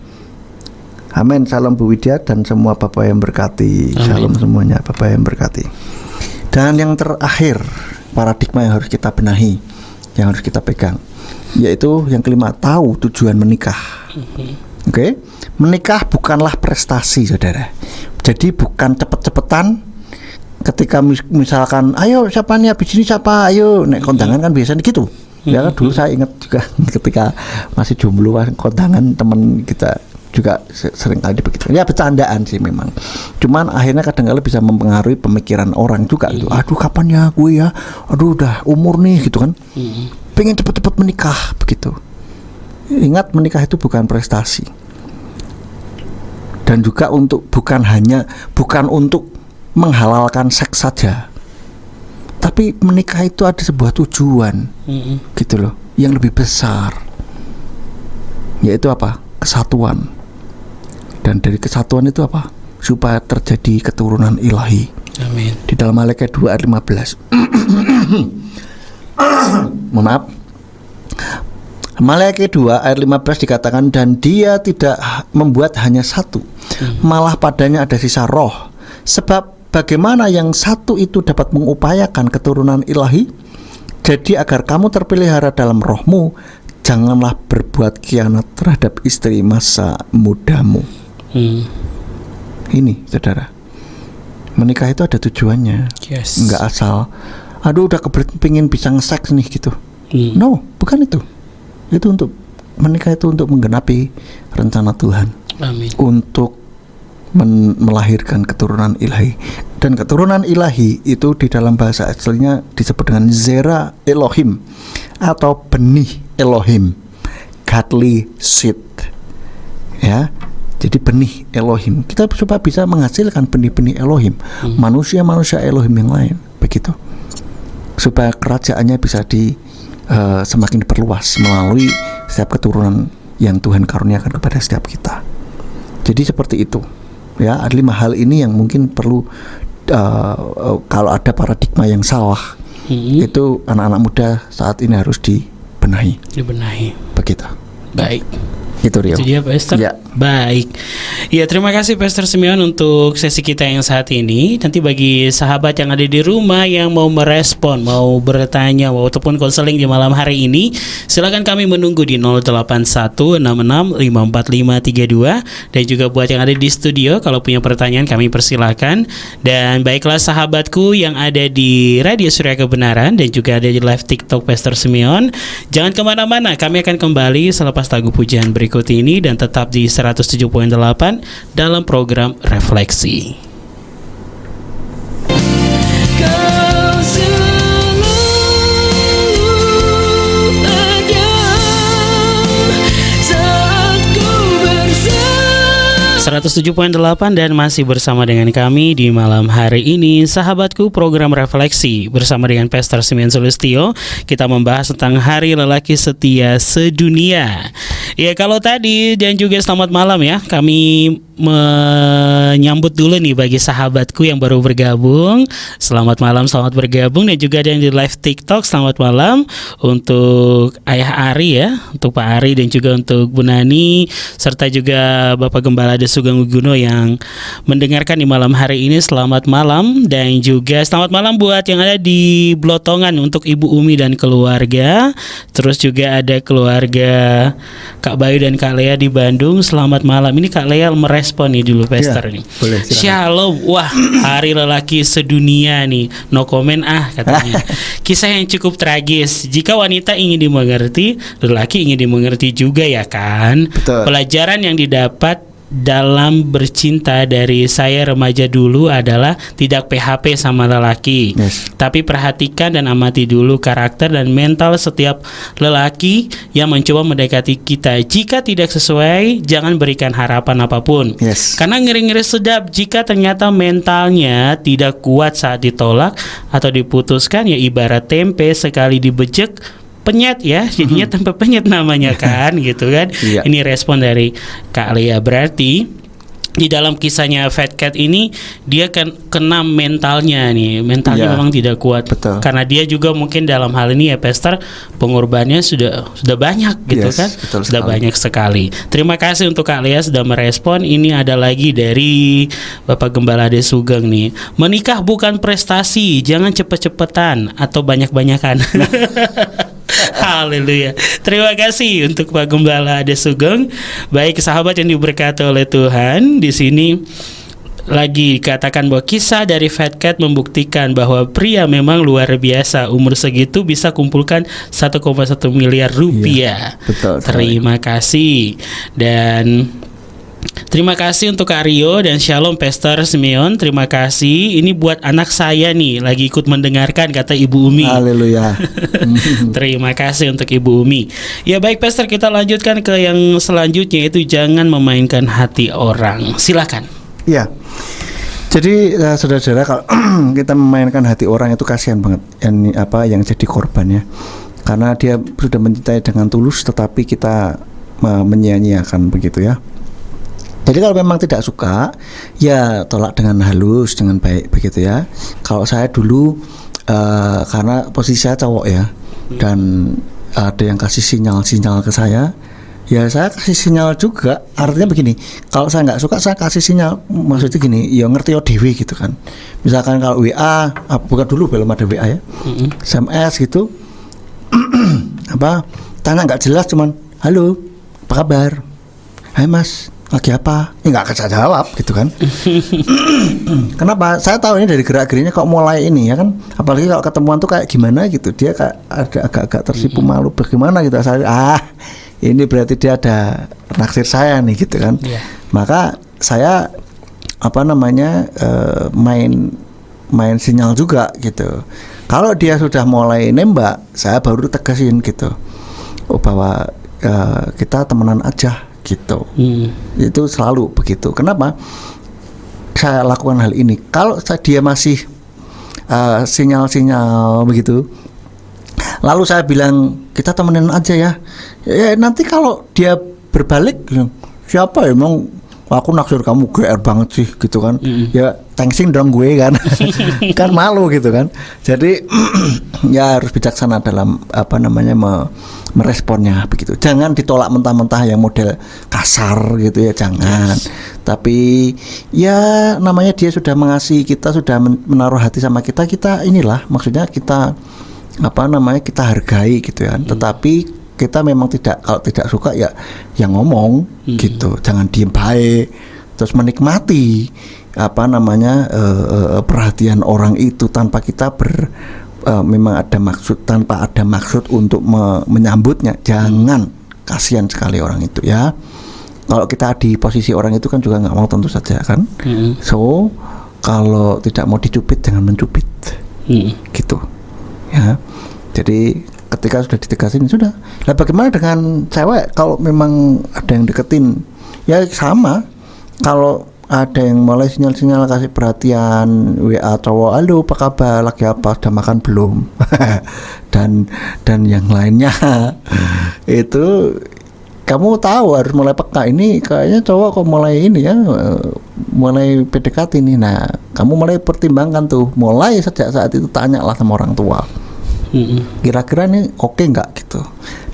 Amin, salam Bu Widya dan semua Bapak yang berkati. Salam semuanya, Bapak yang berkati. Dan yang terakhir, paradigma yang harus kita benahi, yang harus kita pegang, yaitu yang kelima, tahu tujuan menikah. Oke, menikah bukanlah prestasi, saudara. Jadi bukan cepet-cepetan. Ketika misalkan, ayo siapa nih habis ini siapa, ayo naik kondangan kan biasanya gitu. Ya kan, dulu saya ingat juga ketika masih jomblo, kondangan teman kita juga sering kali begitu. Ya bercandaan sih memang. Cuman akhirnya kadang-kadang bisa mempengaruhi pemikiran orang juga gitu. Aduh kapan ya gue ya? Aduh udah umur nih gitu kan. Pengen cepet-cepet menikah begitu. Ingat menikah itu bukan prestasi. Dan juga bukan untuk menghalalkan seks saja. Tapi menikah itu ada sebuah tujuan. Gitu loh, yang lebih besar. Yaitu apa? Kesatuan. Dan dari kesatuan itu apa? Supaya terjadi keturunan ilahi. Amin. Di dalam Malaiki 2 ayat 15. Mohon maaf. Malaiki 2 ayat 15 dikatakan, dan dia tidak membuat hanya satu, malah padanya ada sisa roh. Sebab bagaimana yang satu itu dapat mengupayakan keturunan ilahi? Jadi agar kamu terpelihara dalam rohmu, janganlah berbuat khianat terhadap istri masa mudamu. Ini saudara, menikah itu ada tujuannya. Enggak asal aduh udah pengen bisa nge-seks nih gitu. No, bukan itu. Itu untuk menikah itu untuk menggenapi rencana Tuhan. Amin. Untuk melahirkan keturunan ilahi. Dan keturunan ilahi itu di dalam bahasa aslinya disebut dengan Zera Elohim atau benih Elohim, godly seed. Ya, jadi benih Elohim. Kita supaya bisa menghasilkan benih-benih Elohim, manusia-manusia Elohim yang lain, begitu. Supaya kerajaannya bisa semakin diperluas melalui setiap keturunan yang Tuhan karuniakan kepada setiap kita. Jadi seperti itu. Ya, ada 5 hal ini yang mungkin perlu kalau ada paradigma yang salah, itu anak-anak muda saat ini harus dibenahi. Begitu. Baik. Itu Rio. Itu dia Pastor. Ya. Baik. Ya, terima kasih Pastor Simeon untuk sesi kita yang saat ini. Nanti bagi sahabat yang ada di rumah yang mau merespon, mau bertanya, ataupun konseling di malam hari ini, silakan kami menunggu di 0816654532. Dan juga buat yang ada di studio, kalau punya pertanyaan kami persilakan. Dan baiklah sahabatku yang ada di Radio Surya Kebenaran dan juga ada di live TikTok Pastor Simeon, jangan kemana-mana, kami akan kembali selepas lagu pujian berikut ini dan tetap di 107.8 dalam program Refleksi. Kau selalu ada saat ku bersama. 107.8 dan masih bersama dengan kami di malam hari ini, sahabatku, program Refleksi bersama dengan Pastor Simeon Sulistyo. Kita membahas tentang Hari Lelaki Setia Sedunia. Ya, kalau tadi dan juga selamat malam ya, kami menyambut dulu nih bagi sahabatku yang baru bergabung. Selamat malam, selamat bergabung. Dan juga ada yang di live TikTok, selamat malam untuk Ayah Ari ya, untuk Pak Ari dan juga untuk Bu Nani, serta juga Bapak Gembala De Sugeng Uguno yang mendengarkan di malam hari ini. Selamat malam. Dan juga selamat malam buat yang ada di Blotongan untuk Ibu Umi dan keluarga. Terus juga ada keluarga Kak Bayu dan Kak Lea di Bandung. Selamat malam. Ini Kak Lea merespon nih dulu Pastor nih. Boleh, silakan. Shalom. Wah, Hari Lelaki Sedunia nih. No comment katanya. Kisah yang cukup tragis. Jika wanita ingin dimengerti, lelaki ingin dimengerti juga ya kan. Betul. Pelajaran yang didapat dalam bercinta dari saya remaja dulu adalah tidak PHP sama lelaki. Yes. Tapi perhatikan dan amati dulu karakter dan mental setiap lelaki yang mencoba mendekati kita. Jika tidak sesuai, jangan berikan harapan apapun. Yes. Karena ngeri-ngeri sedap jika ternyata mentalnya tidak kuat saat ditolak atau diputuskan, ya ibarat tempe sekali dibejek penyet ya, jadinya tempe penyet namanya kan gitu kan. Iya. Ini respon dari Kak Lea. Berarti di dalam kisahnya Fat Cat ini dia kan kena mentalnya nih. Mentalnya Iya. memang tidak kuat. Betul. Karena dia juga mungkin dalam hal ini ya Pastor, pengorbanannya sudah banyak gitu Yes, kan. betul Sudah sekali. banyak sekali. Terima kasih untuk Kak Lea sudah merespon. Ini ada lagi dari Bapak Gembala De Sugeng nih. Menikah bukan prestasi, jangan cepet-cepetan atau banyak-banyakan. Haleluya. Terima kasih untuk Pak Gembala De Sugeng. Baik sahabat yang diberkati oleh Tuhan, di sini lagi dikatakan bahwa kisah dari Fat Cat membuktikan bahwa pria memang luar biasa. Umur segitu bisa kumpulkan 1,1 miliar rupiah. Iya, betul sekali. Terima kasih. Dan Terima kasih untuk Kak Rio dan Shalom Pastor Simeon. Terima kasih. Ini buat anak saya nih, lagi ikut mendengarkan, kata Ibu Umi. Haleluya. Terima kasih untuk Ibu Umi. Ya baik Pastor, kita lanjutkan ke yang selanjutnya, yaitu jangan memainkan hati orang. Silakan. Ya. Jadi saudara-saudara, kalau kita memainkan hati orang itu kasihan banget yang jadi korbannya. Karena dia sudah mencintai dengan tulus, tetapi kita menyia-nyiakan begitu ya. Jadi kalau memang tidak suka, ya tolak dengan halus, dengan baik begitu ya. Kalau saya dulu karena posisi saya cowok ya, dan ada yang kasih sinyal-sinyal ke saya, ya saya kasih sinyal juga. Artinya begini, kalau saya nggak suka, saya kasih sinyal. Maksudnya gini, ya ngerti ya dewi gitu kan. Misalkan kalau WA, bukan dulu belum ada WA ya, SMS gitu, tanya nggak jelas, cuman halo, apa kabar? Hai mas, lagi apa? Nggak akan saya jawab gitu kan. Kenapa? Saya tahu ini dari gerak-geriknya kok mulai ini ya kan. Apalagi kalau ketemuan tuh kayak gimana gitu, dia kayak ada agak-agak tersipu malu bagaimana gitu. Saya ini berarti dia ada naksir saya nih gitu kan. Maka saya main sinyal juga gitu. Kalau dia sudah mulai nembak, saya baru tegasin gitu, bahwa kita temenan aja gitu. Itu selalu begitu. Kenapa saya lakukan hal ini? Kalau dia masih sinyal-sinyal begitu, lalu saya bilang kita temenin aja ya, nanti kalau dia berbalik, siapa emang aku naksir kamu, GR banget sih gitu kan. Ya thanksing dong gue kan. Kan malu gitu kan. Jadi ya harus bijaksana dalam meresponnya begitu. Jangan ditolak mentah-mentah yang model kasar gitu ya, jangan. Tapi ya namanya dia sudah mengasihi kita, sudah menaruh hati sama kita, inilah maksudnya kita kita hargai gitu ya. Tetapi kita memang kalau tidak suka ya ngomong gitu. Jangan diem baik, terus menikmati perhatian orang itu tanpa kita memang ada maksud, tanpa ada maksud untuk menyambutnya. Jangan, kasihan sekali orang itu ya. Kalau kita di posisi orang itu kan juga nggak mau, tentu saja kan. So kalau tidak mau dicubit, jangan mencubit gitu ya. Jadi ketika sudah ditegasin, sudah. Nah bagaimana dengan cewek? Kalau memang ada yang deketin, ya sama. Kalau ada yang mulai sinyal-sinyal kasih perhatian, WA cowok, halo apa kabar, lagi apa, sudah makan belum? dan yang lainnya itu kamu tahu harus mulai peka. Ini kayaknya cowok kok mulai ini ya, mulai PDKT ini. Nah kamu mulai pertimbangkan tuh, mulai sejak saat itu tanyalah sama orang tua, kira-kira ini oke nggak gitu.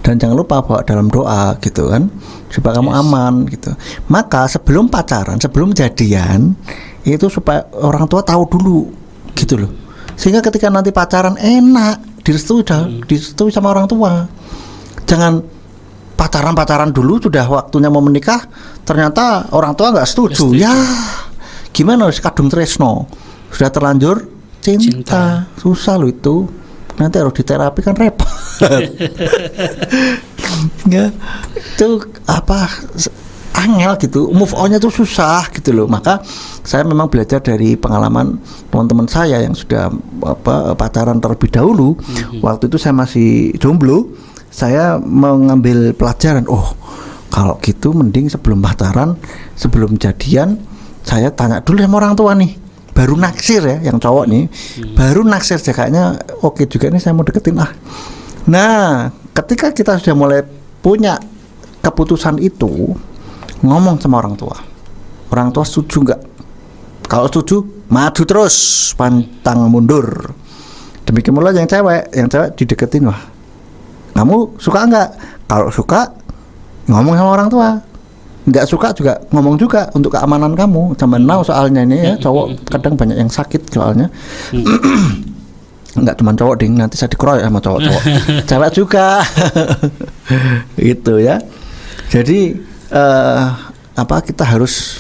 Dan jangan lupa bawa dalam doa gitu kan, supaya kamu aman gitu. Maka sebelum pacaran, sebelum jadian, itu supaya orang tua tahu dulu gitu loh, sehingga ketika nanti pacaran enak, direstui sama orang tua. Jangan pacaran dulu, sudah waktunya mau menikah, ternyata orang tua nggak setuju. Ya gimana, harus kadung tresno, sudah terlanjur cinta. Susah loh itu. Nanti harus diterapi kan repot. Ya, itu angel gitu, move onnya tuh susah gitu loh. Maka saya memang belajar dari pengalaman teman-teman saya yang sudah pacaran terlebih dahulu. Waktu itu saya masih jomblo, saya mengambil pelajaran. Oh, kalau gitu mending sebelum pacaran, sebelum jadian, saya tanya dulu sama orang tua nih. Baru naksir ya, yang cowok nih, baru naksir ya, kayaknya oke juga nih, saya mau deketin ah. Nah, ketika kita sudah mulai punya keputusan itu, ngomong sama orang tua. Orang tua setuju nggak? Kalau setuju, maju terus, pantang mundur. Demikian pula yang cewek dideketin, wah, kamu suka nggak? Kalau suka, ngomong sama orang tua. Nggak suka juga ngomong juga, untuk keamanan kamu. Zaman now soalnya ini ya, cowok kadang banyak yang sakit soalnya. Nggak cuma cowok ding, nanti saya dikeroyok sama cowok-cowok. Cewek juga. Gitu ya. Jadi kita harus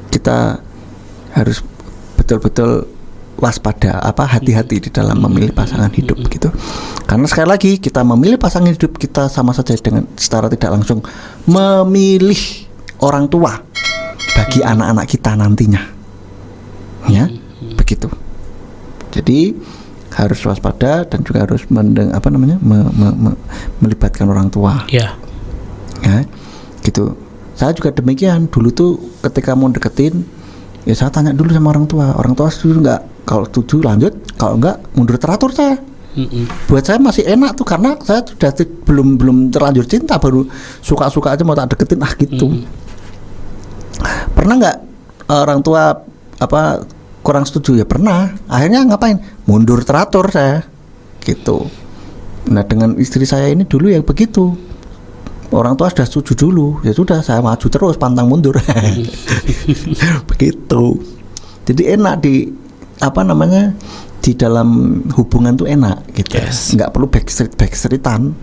kita harus betul-betul waspada, hati-hati di dalam memilih pasangan hidup gitu. Karena sekali lagi kita memilih pasangan hidup kita sama saja dengan secara tidak langsung memilih orang tua bagi anak-anak kita nantinya. Ya, begitu. Jadi harus waspada dan juga harus melibatkan orang tua. Ya. Ya, gitu. Saya juga demikian. Dulu tuh ketika mau deketin, ya saya tanya dulu sama orang tua. Orang tua setuju nggak? Kalau setuju lanjut, kalau enggak mundur teratur saya. Buat saya masih enak tuh karena saya sudah belum terlanjur cinta, baru suka-suka aja mau tak deketin gitu. Pernah nggak orang tua kurang setuju? Ya pernah. Akhirnya ngapain? Mundur teratur saya gitu. Nah dengan istri saya ini dulu yang begitu. Orang tua sudah setuju dulu, ya sudah saya maju terus pantang mundur. Begitu. Jadi enak di dalam hubungan tuh enak gitu. Yes. Nggak perlu backstreetan.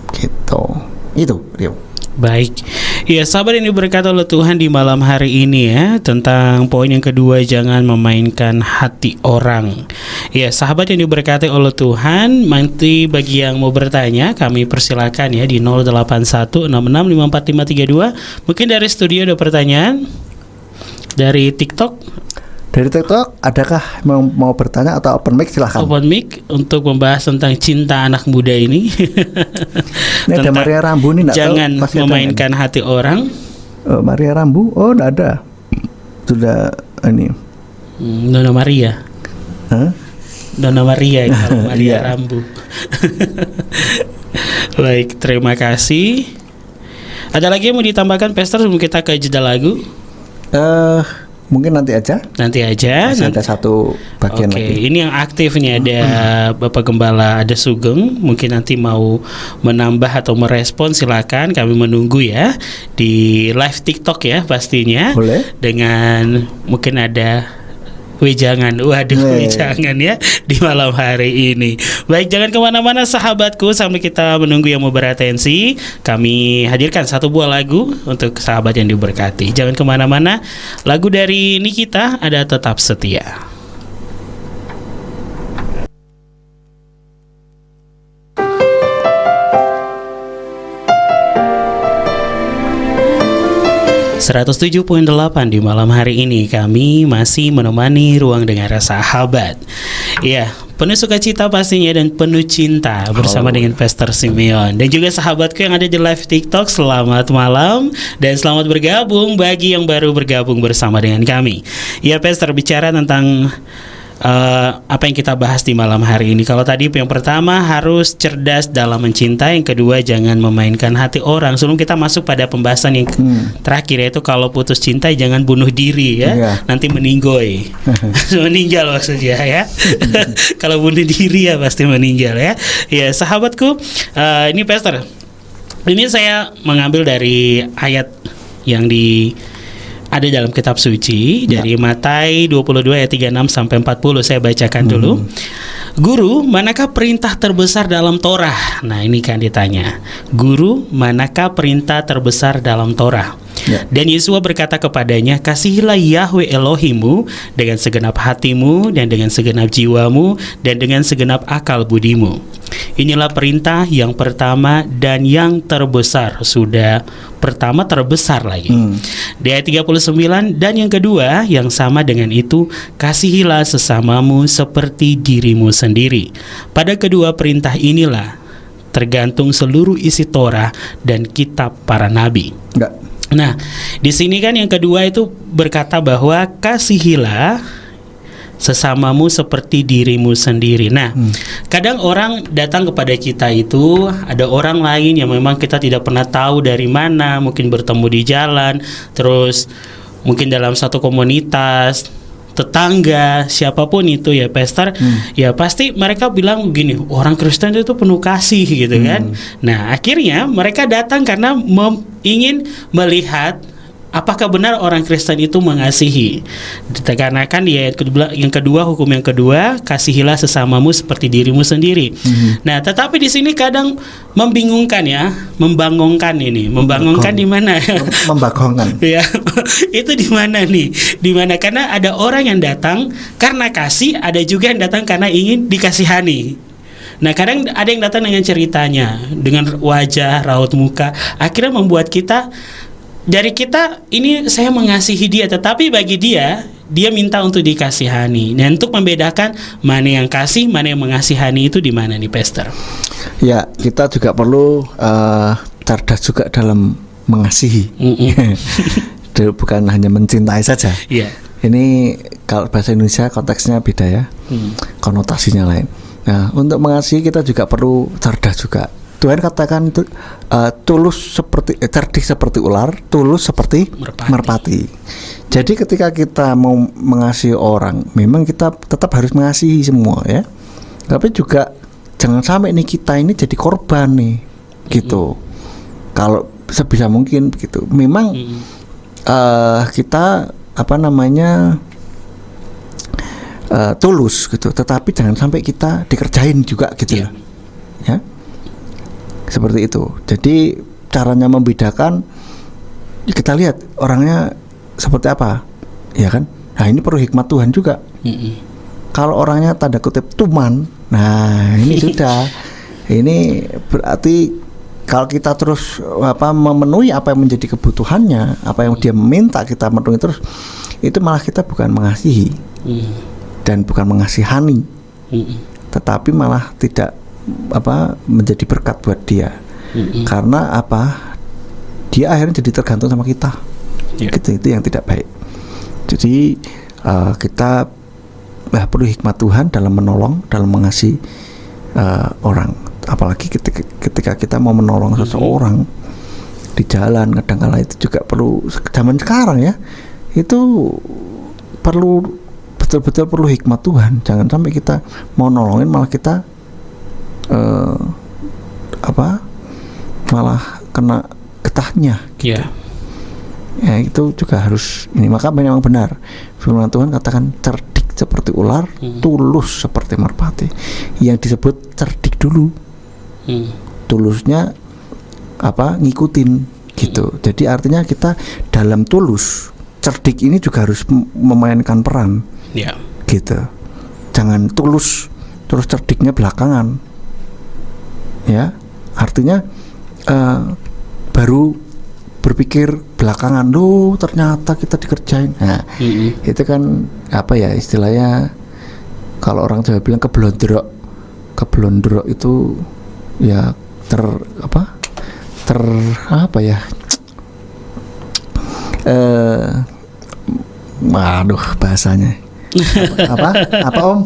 Gitu. Itu Rio. Baik, ya sahabat yang diberkati oleh Tuhan di malam hari ini ya, tentang poin yang kedua, jangan memainkan hati orang. Ya sahabat yang diberkati oleh Tuhan, nanti bagi yang mau bertanya kami persilakan ya di 0816654532. Mungkin dari studio ada pertanyaan dari TikTok. Dari TikTok, adakah mau bertanya atau open mic? Silahkan. Open mic untuk membahas tentang cinta anak muda ini. Ini ada Maria Rambu nih, jangan memainkan hati orang. Maria Rambu, enggak ada. Sudah ini. Nona Maria. Hah? Nona Maria ya, Maria Iya. Rambu. Baik, terima kasih. Ada lagi yang mau ditambahkan, Pastor, sebelum kita ke jeda lagu? Mungkin nanti aja. Nanti aja. Masih ada satu bagian Oke, lagi. ini yang aktif nih, ada Bapak Gembala, ada Sugeng. Mungkin nanti mau menambah atau merespon, silakan. Kami menunggu ya di live TikTok ya pastinya. Boleh. Dengan mungkin ada wejangan, wejangan ya di malam hari ini. Baik, jangan kemana-mana sahabatku, sambil kita menunggu yang mau beratensi. Kami hadirkan satu buah lagu untuk sahabat yang diberkati. Jangan kemana-mana, lagu dari Nikita ada Tetap Setia. .7.8 di malam hari ini kami masih menemani ruang dengar sahabat. Ya, penuh sukacita pastinya dan penuh cinta bersama dengan Pastor Simeon dan juga sahabatku yang ada di live TikTok. Selamat malam dan selamat bergabung bagi yang baru bergabung bersama dengan kami. Ya, Pastor, bicara tentang apa yang kita bahas di malam hari ini. Kalau tadi yang pertama harus cerdas dalam mencinta, yang kedua jangan memainkan hati orang. Sebelum kita masuk pada pembahasan yang terakhir, yaitu kalau putus cinta jangan bunuh diri ya. Nanti meninggoy. Meninggal maksudnya ya. Kalau bunuh diri ya pasti meninggal ya. Ya sahabatku, ini Pastor, ini saya mengambil dari ayat yang ada dalam kitab suci dari Matai 22 ayat 36 sampai 40. Saya bacakan dulu. Guru, manakah perintah terbesar dalam Torah? Nah, ini kan ditanya. Guru, manakah perintah terbesar dalam Torah? Dan Yesua berkata kepadanya, kasihilah Yahweh Elohimmu dengan segenap hatimu dan dengan segenap jiwamu dan dengan segenap akal budimu. Inilah perintah yang pertama dan yang terbesar. Sudah pertama terbesar lagi. Di ayat 39, dan yang kedua yang sama dengan itu, kasihilah sesamamu seperti dirimu sendiri. Pada kedua perintah inilah tergantung seluruh isi Torah dan kitab para nabi. Nah, di sini kan yang kedua itu berkata bahwa kasihilah sesamamu seperti dirimu sendiri. Nah, kadang orang datang kepada kita itu, ada orang lain yang memang kita tidak pernah tahu dari mana, mungkin bertemu di jalan, terus mungkin dalam satu komunitas, tetangga, siapapun itu ya Pastor, ya pasti mereka bilang begini, orang Kristen itu penuh kasih gitu kan. Nah, akhirnya mereka datang karena ingin melihat apakah benar orang Kristen itu mengasihi? Ditekankan di ayat yang kedua, hukum yang kedua, kasihilah sesamamu seperti dirimu sendiri. Nah, tetapi di sini kadang membingungkan ya, membangunkan ini, membangunkan di mana? Membagongkan. Ya, itu di mana nih? Di mana? Karena ada orang yang datang karena kasih, ada juga yang datang karena ingin dikasihani. Nah, kadang ada yang datang dengan ceritanya, dengan wajah, raut muka, akhirnya membuat kita, dari kita ini saya mengasihi dia, tetapi bagi dia minta untuk dikasihani. Dan untuk membedakan mana yang kasih, mana yang mengasihani itu di mana nih, Pastor? Ya, kita juga perlu cerdas juga dalam mengasihi. Bukan hanya mencintai saja. Iya. Ini kalau bahasa Indonesia konteksnya beda ya, konotasinya lain. Nah, untuk mengasihi kita juga perlu cerdas juga. Tuhan katakan itu tulus seperti cerdik seperti ular, tulus seperti merpati. Jadi ketika kita mau mengasihi orang, memang kita tetap harus mengasihi semua ya. Tapi juga jangan sampai nih kita ini jadi korban nih, gitu. Kalau sebisa mungkin begitu. Memang kita tulus gitu, tetapi jangan sampai kita dikerjain juga gitu ya. Ya. Seperti itu. Jadi caranya membedakan, kita lihat orangnya seperti apa, ya kan? Nah, ini perlu hikmat Tuhan juga. Kalau orangnya tanda kutip tuman, nah ini sudah, ini berarti kalau kita terus memenuhi apa yang menjadi kebutuhannya, apa yang dia minta kita memenuhi terus, itu malah kita bukan mengasihi dan bukan mengasihani, tetapi malah tidak menjadi berkat buat dia. Karena dia akhirnya jadi tergantung sama kita. Gitu, itu yang tidak baik. Jadi kita perlu hikmat Tuhan dalam menolong, dalam mengasihi orang. Apalagi ketika kita mau menolong seseorang di jalan, kadang-kala itu juga perlu, zaman sekarang ya, itu perlu betul-betul perlu hikmat Tuhan. Jangan sampai kita mau nolongin malah kita malah kena getahnya gitu. Ya, itu juga harus ini. Maka memang benar firman Tuhan katakan cerdik seperti ular, tulus seperti merpati. Yang disebut cerdik dulu, tulusnya ngikutin gitu. Jadi artinya kita dalam tulus, cerdik ini juga harus memainkan peran. Gitu. Jangan tulus terus cerdiknya belakangan. Ya, artinya baru berpikir belakangan, loh ternyata kita dikerjain. Nah, itu kan istilahnya kalau orang Jawa bilang keblondrok. Keblondrok itu ya bahasanya apa Om?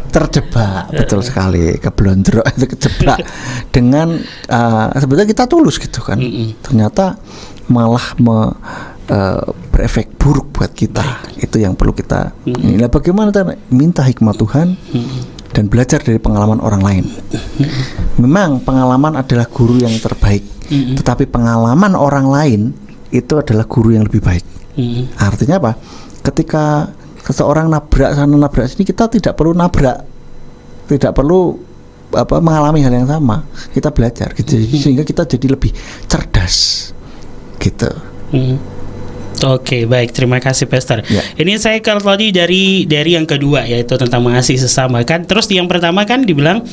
Terjebak, betul sekali. Keblondrok itu kejebak dengan sebetulnya kita tulus gitu kan. Ternyata malah berefek buruk buat kita. Itu yang perlu kita inilah bagaimana minta hikmat Tuhan dan belajar dari pengalaman orang lain. Memang pengalaman adalah guru yang terbaik, tetapi pengalaman orang lain itu adalah guru yang lebih baik. Artinya apa? Ketika seseorang nabrak sana nabrak sini, kita tidak perlu nabrak, tidak perlu mengalami hal yang sama. Kita belajar gitu, sehingga kita jadi lebih cerdas gitu. Oke, baik, terima kasih Pastor. Ini saya kalau tadi dari yang kedua, yaitu tentang mengasihi sesama kan. Terus yang pertama kan dibilang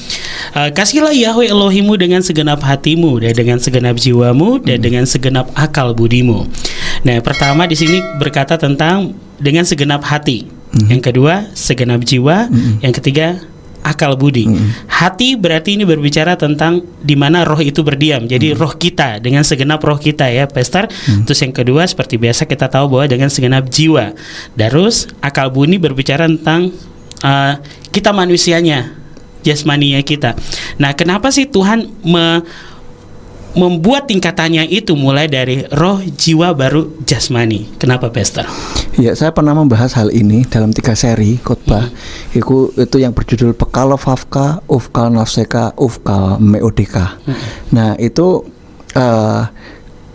kasihilah Yahweh Elohimu dengan segenap hatimu dan dengan segenap jiwamu dan dengan segenap akal budimu. Nah, pertama di sini berkata tentang dengan segenap hati. Yang kedua segenap jiwa. Yang ketiga akal budi. Hati berarti ini berbicara tentang di mana roh itu berdiam. Jadi roh kita, dengan segenap roh kita ya, Pastor. Terus yang kedua seperti biasa kita tahu bahwa dengan segenap jiwa. Terus akal budi berbicara tentang kita manusianya, jasmaninya kita. Nah, kenapa sih Tuhan membuat tingkatannya itu mulai dari roh, jiwa, baru jasmani? Kenapa, Pastor? Ya, saya pernah membahas hal ini dalam 3 seri khotbah. Itu yang berjudul Bekal Vavka, Ufkal Nafseka, Ufkal Meodeka. Nah, itu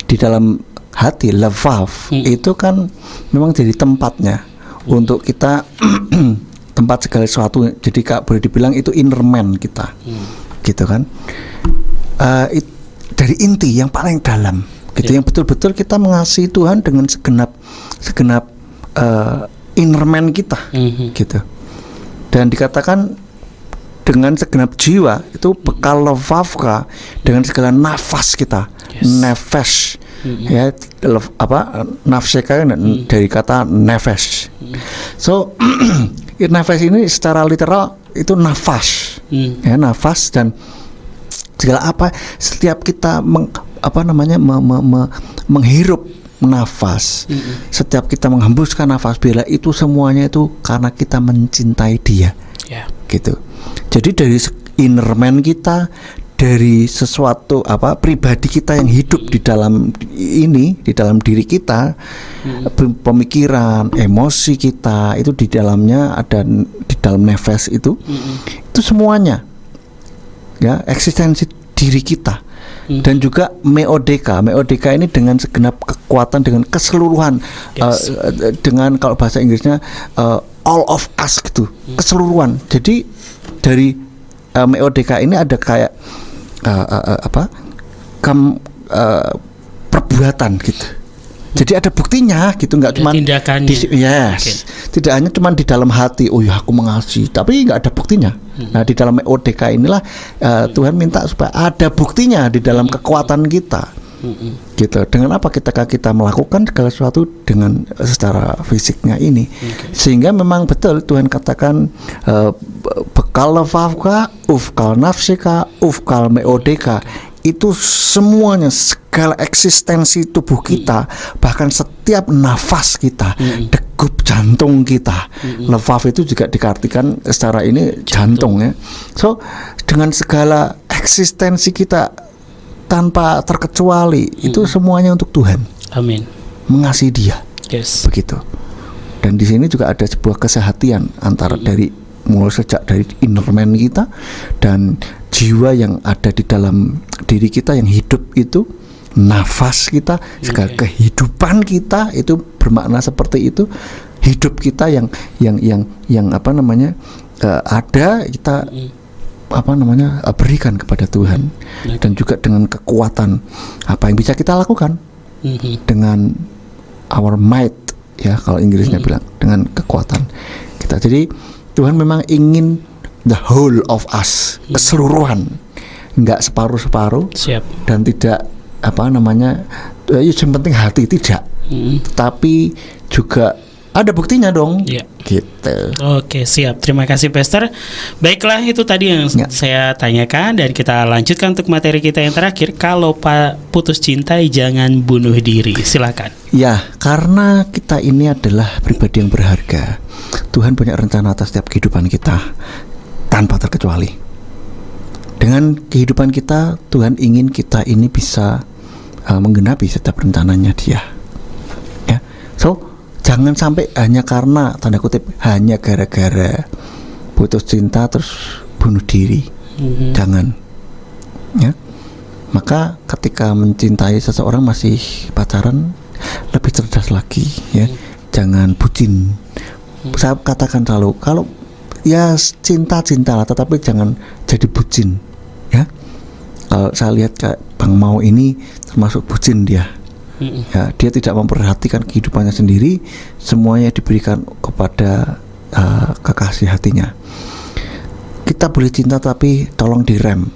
di dalam hati, levav, itu kan memang jadi tempatnya untuk kita tempat segala sesuatu. Jadi Kak boleh dibilang itu inner man kita, gitu kan. Dari inti yang paling dalam, gitu, yang betul-betul kita mengasihi Tuhan dengan segenap inner man kita, gitu. Dan dikatakan dengan segenap jiwa itu bekal levavka, dengan segala nafas kita, nefesh, ya, nafseka dari kata nefesh. So nafas ini secara literal itu nafas, ya, nafas. Dan segala setiap kita menghirup nafas, setiap kita menghembuskan nafas, bila itu semuanya itu karena kita mencintai Dia, gitu. Jadi dari inner man kita, dari sesuatu pribadi kita yang hidup di dalam diri kita, pemikiran, emosi kita itu di dalamnya ada, di dalam nefes itu semuanya, ya, eksistensi diri kita. Dan juga meodeka ini dengan segenap kekuatan, dengan keseluruhan, dengan kalau bahasa Inggrisnya all of us, gitu, keseluruhan. Jadi dari meodeka ini ada kayak perbuatan, gitu. Jadi ada buktinya, gitu, nggak cuma tidak hanya cuma di dalam hati, oh ya aku mengasihi, tapi nggak ada buktinya. Nah, di dalam ODK inilah Tuhan minta supaya ada buktinya di dalam kekuatan kita, gitu. Dengan apa kita melakukan segala sesuatu dengan secara fisiknya ini, sehingga memang betul Tuhan katakan bekal levavka, ufkal nafsika, ufkal meodeka, itu semuanya, segala eksistensi tubuh kita, bahkan setiap nafas kita, degup jantung kita. Levav itu juga diartikan secara ini jantung, ya. So dengan segala eksistensi kita tanpa terkecuali, itu semuanya untuk Tuhan. Amin. Mengasihi Dia, begitu. Dan di sini juga ada sebuah kesehatian antara mulai sejak dari inner man kita dan jiwa yang ada di dalam diri kita yang hidup itu, nafas kita, segala kehidupan kita itu bermakna seperti itu. Hidup kita yang ada kita berikan kepada Tuhan, dan juga dengan kekuatan apa yang bisa kita lakukan dengan our might, ya, kalau Inggrisnya bilang, dengan kekuatan kita. Jadi Tuhan memang ingin the whole of us, keseluruhan, nggak separuh-separuh, dan tidak yang penting hati, tidak, tapi juga ada buktinya dong, gitu. Oke, siap. Terima kasih, Pastor. Baiklah, itu tadi yang saya tanyakan, dan kita lanjutkan untuk materi kita yang terakhir. Kalau putus cinta, jangan bunuh diri. Silakan. Ya, karena kita ini adalah pribadi yang berharga. Tuhan punya rencana atas setiap kehidupan kita tanpa terkecuali. Dengan kehidupan kita, Tuhan ingin kita ini bisa menggenapi setiap rencananya Dia, ya. So jangan sampai hanya karena, tanda kutip, hanya gara-gara putus cinta terus bunuh diri. Jangan, ya. Maka ketika mencintai seseorang masih pacaran, lebih cerdas lagi, ya. Jangan bucin. Saya katakan selalu, kalau ya cinta-cintalah, tetapi jangan jadi bucin, ya. Kalau saya lihat kayak Bang Mau ini termasuk bucin dia. Ya, dia tidak memperhatikan kehidupannya sendiri, semuanya diberikan kepada kekasih hatinya. Kita boleh cinta tapi tolong direm.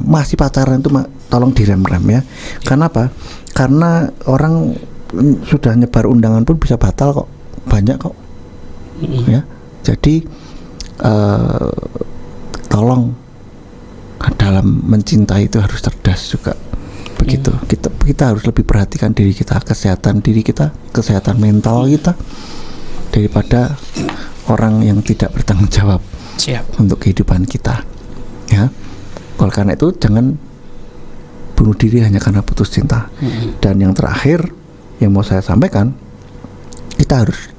Masih pacaran itu tolong direm, ya. Karena apa? Karena orang sudah nyebar undangan pun bisa batal kok, banyak kok, ya. Jadi tolong dalam mencintai itu harus cerdas juga. Begitu, kita harus lebih perhatikan diri kita, kesehatan diri kita, kesehatan mental kita, daripada orang yang tidak bertanggung jawab untuk kehidupan kita, ya. Oleh karena itu jangan bunuh diri hanya karena putus cinta. Dan yang terakhir yang mau saya sampaikan, kita harus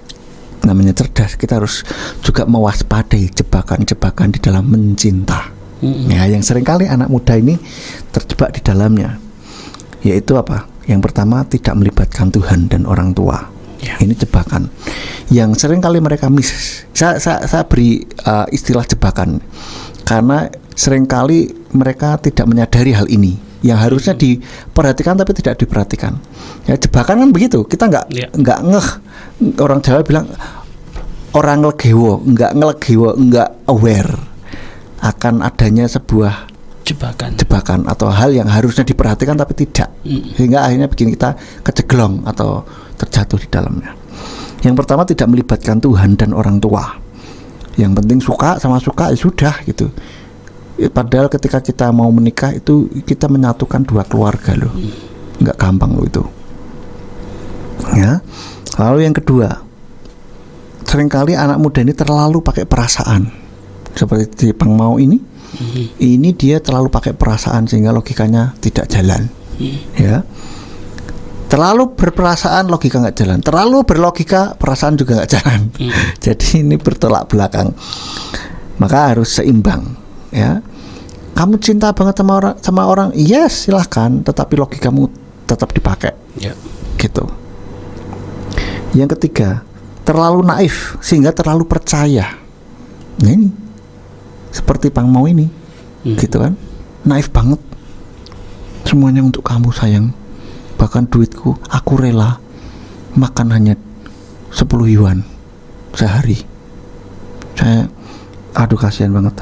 namanya cerdas, kita harus juga mewaspadai jebakan-jebakan di dalam mencinta, ya, yang seringkali anak muda ini terjebak di dalamnya. Yaitu apa? Yang pertama, tidak melibatkan Tuhan dan orang tua. Ya. Ini jebakan yang sering kali mereka miss. Saya beri istilah jebakan karena sering kali mereka tidak menyadari hal ini yang harusnya diperhatikan tapi tidak diperhatikan. Ya, jebakan kan begitu. Kita nggak ngeh. Orang Jawa bilang orang legewo, nggak aware akan adanya sebuah jebakan atau hal yang harusnya diperhatikan tapi tidak, sehingga akhirnya bikin kita keceglong atau terjatuh di dalamnya. Yang pertama, tidak melibatkan Tuhan dan orang tua. Yang penting suka sama suka ya sudah gitu. Padahal ketika kita mau menikah itu kita menyatukan dua keluarga loh, nggak gampang loh itu. Ya. Lalu yang kedua, seringkali anak muda ini terlalu pakai perasaan. Seperti Pang Mau ini dia terlalu pakai perasaan sehingga logikanya tidak jalan. Ya. Terlalu berperasaan, logika nggak jalan. Terlalu berlogika, perasaan juga nggak jalan. Jadi ini bertolak belakang. Maka harus seimbang. Ya, kamu cinta banget sama orang, yes silahkan, tetapi logikamu tetap dipakai. Gitu. Yang ketiga, terlalu naif sehingga terlalu percaya. Nah, ini seperti Pang Mau ini, gitu kan? Naif banget. Semuanya untuk kamu sayang. Bahkan duitku aku rela makan hanya 10 yuan sehari. Aduh kasihan banget.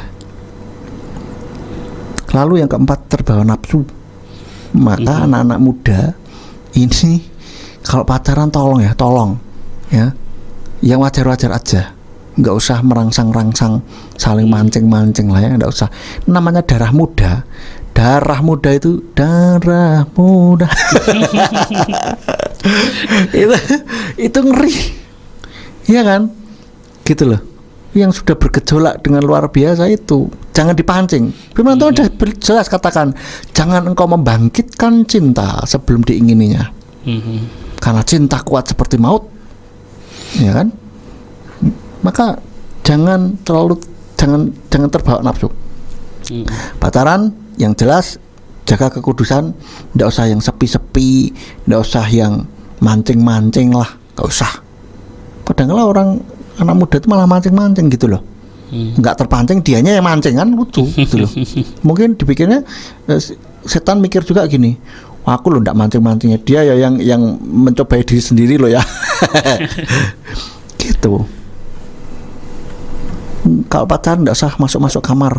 Lalu yang keempat, terbawa nafsu. Maka anak-anak muda ini kalau pacaran tolong ya, yang wajar-wajar aja. Nggak usah merangsang-rangsang, saling mancing-mancing lah ya, nggak usah. Namanya darah muda itu darah muda. itu ngeri, iya kan? Gitu loh. Yang sudah bergejolak dengan luar biasa itu jangan dipancing. Firman Tuhan sudah jelas katakan, jangan engkau membangkitkan cinta sebelum diingininya. Karena cinta kuat seperti maut, ya kan? Maka jangan terbawa nafsu. Pacaran yang jelas jaga kekudusan, nggak usah yang sepi-sepi, nggak usah yang mancing-mancing lah, nggak usah. Kadang-kadang orang anak muda itu malah mancing-mancing gitu loh, nggak terpancing, dianya yang mancing kan, lucu gitu loh. Mungkin dipikirnya setan mikir juga gini, wah, aku loh nggak mancing-mancingnya, dia ya yang mencobai diri sendiri loh ya. Gitu. Kalau pacaran nggak usah masuk kamar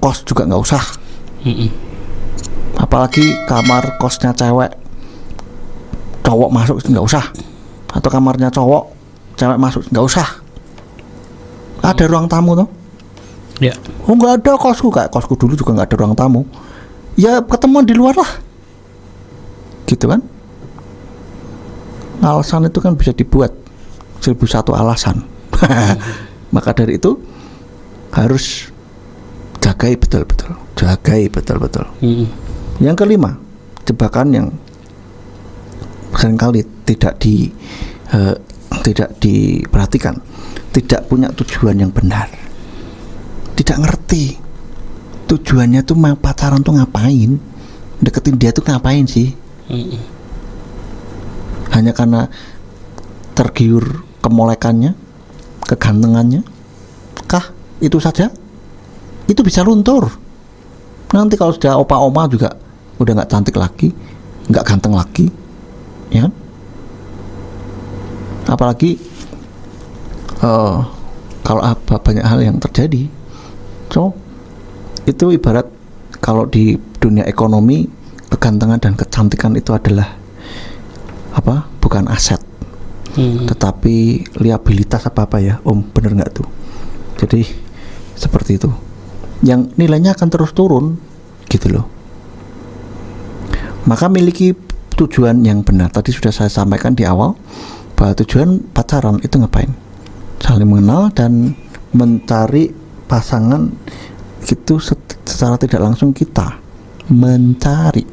kos juga nggak usah. Apalagi kamar kosnya cewek, cowok masuk nggak usah. Atau kamarnya cowok, cewek masuk nggak usah. Ada ruang tamu tuh? Ya. Oh nggak ada kosku, kayak kosku dulu juga nggak ada ruang tamu. Ya ketemuan di luar lah. Gitu kan? Alasan itu kan bisa dibuat 1001 alasan. Maka dari itu harus jagai betul-betul. Yang kelima, jebakan yang seringkali tidak diperhatikan, tidak punya tujuan yang benar, tidak ngerti tujuannya tuh pacaran tuh ngapain, deketin dia tuh ngapain sih? Hanya karena tergiur kemolekannya, kegantengannya, kah? Itu saja? Itu bisa luntur. Nanti kalau sudah opa-oma juga udah nggak cantik lagi, nggak ganteng lagi, ya kan? Apalagi kalau banyak hal yang terjadi. So itu ibarat kalau di dunia ekonomi, kegantengan dan kecantikan itu adalah bukan aset, tetapi liabilitas apa ya, bener nggak tuh? Jadi seperti itu, yang nilainya akan terus turun gitu loh. Maka miliki tujuan yang benar. Tadi sudah saya sampaikan di awal bahwa tujuan pacaran itu ngapain? Saling mengenal dan mencari pasangan. Itu secara tidak langsung kita mencari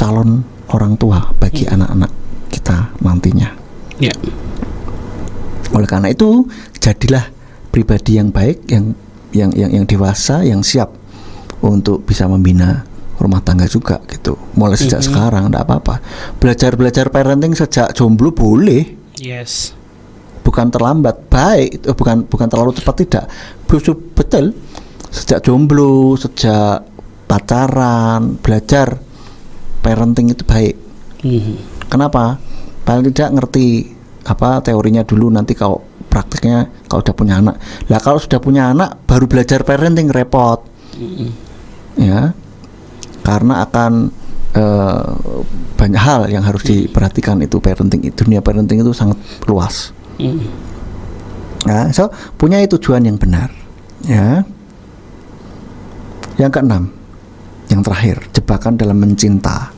calon orang tua bagi anak-anak kita nantinya. Ya. Oleh karena itu, jadilah pribadi yang baik, yang dewasa, yang siap untuk bisa membina rumah tangga juga gitu. Mulai sejak sekarang enggak apa-apa. Belajar parenting sejak jomblo boleh. Yes. Bukan terlambat, baik, bukan terlalu cepat, tidak. Betul. Sejak jomblo, sejak pacaran, belajar parenting itu baik. Kenapa? Paling tidak ngerti apa teorinya dulu, nanti kalau praktiknya kalau udah punya anak. Lah kalau sudah punya anak baru belajar parenting repot. Ya. Karena akan banyak hal yang harus diperhatikan itu parenting. Dunia parenting itu sangat luas. Nah, so punya tujuan yang benar. Ya. Yang keenam, yang terakhir, jebakan dalam mencinta.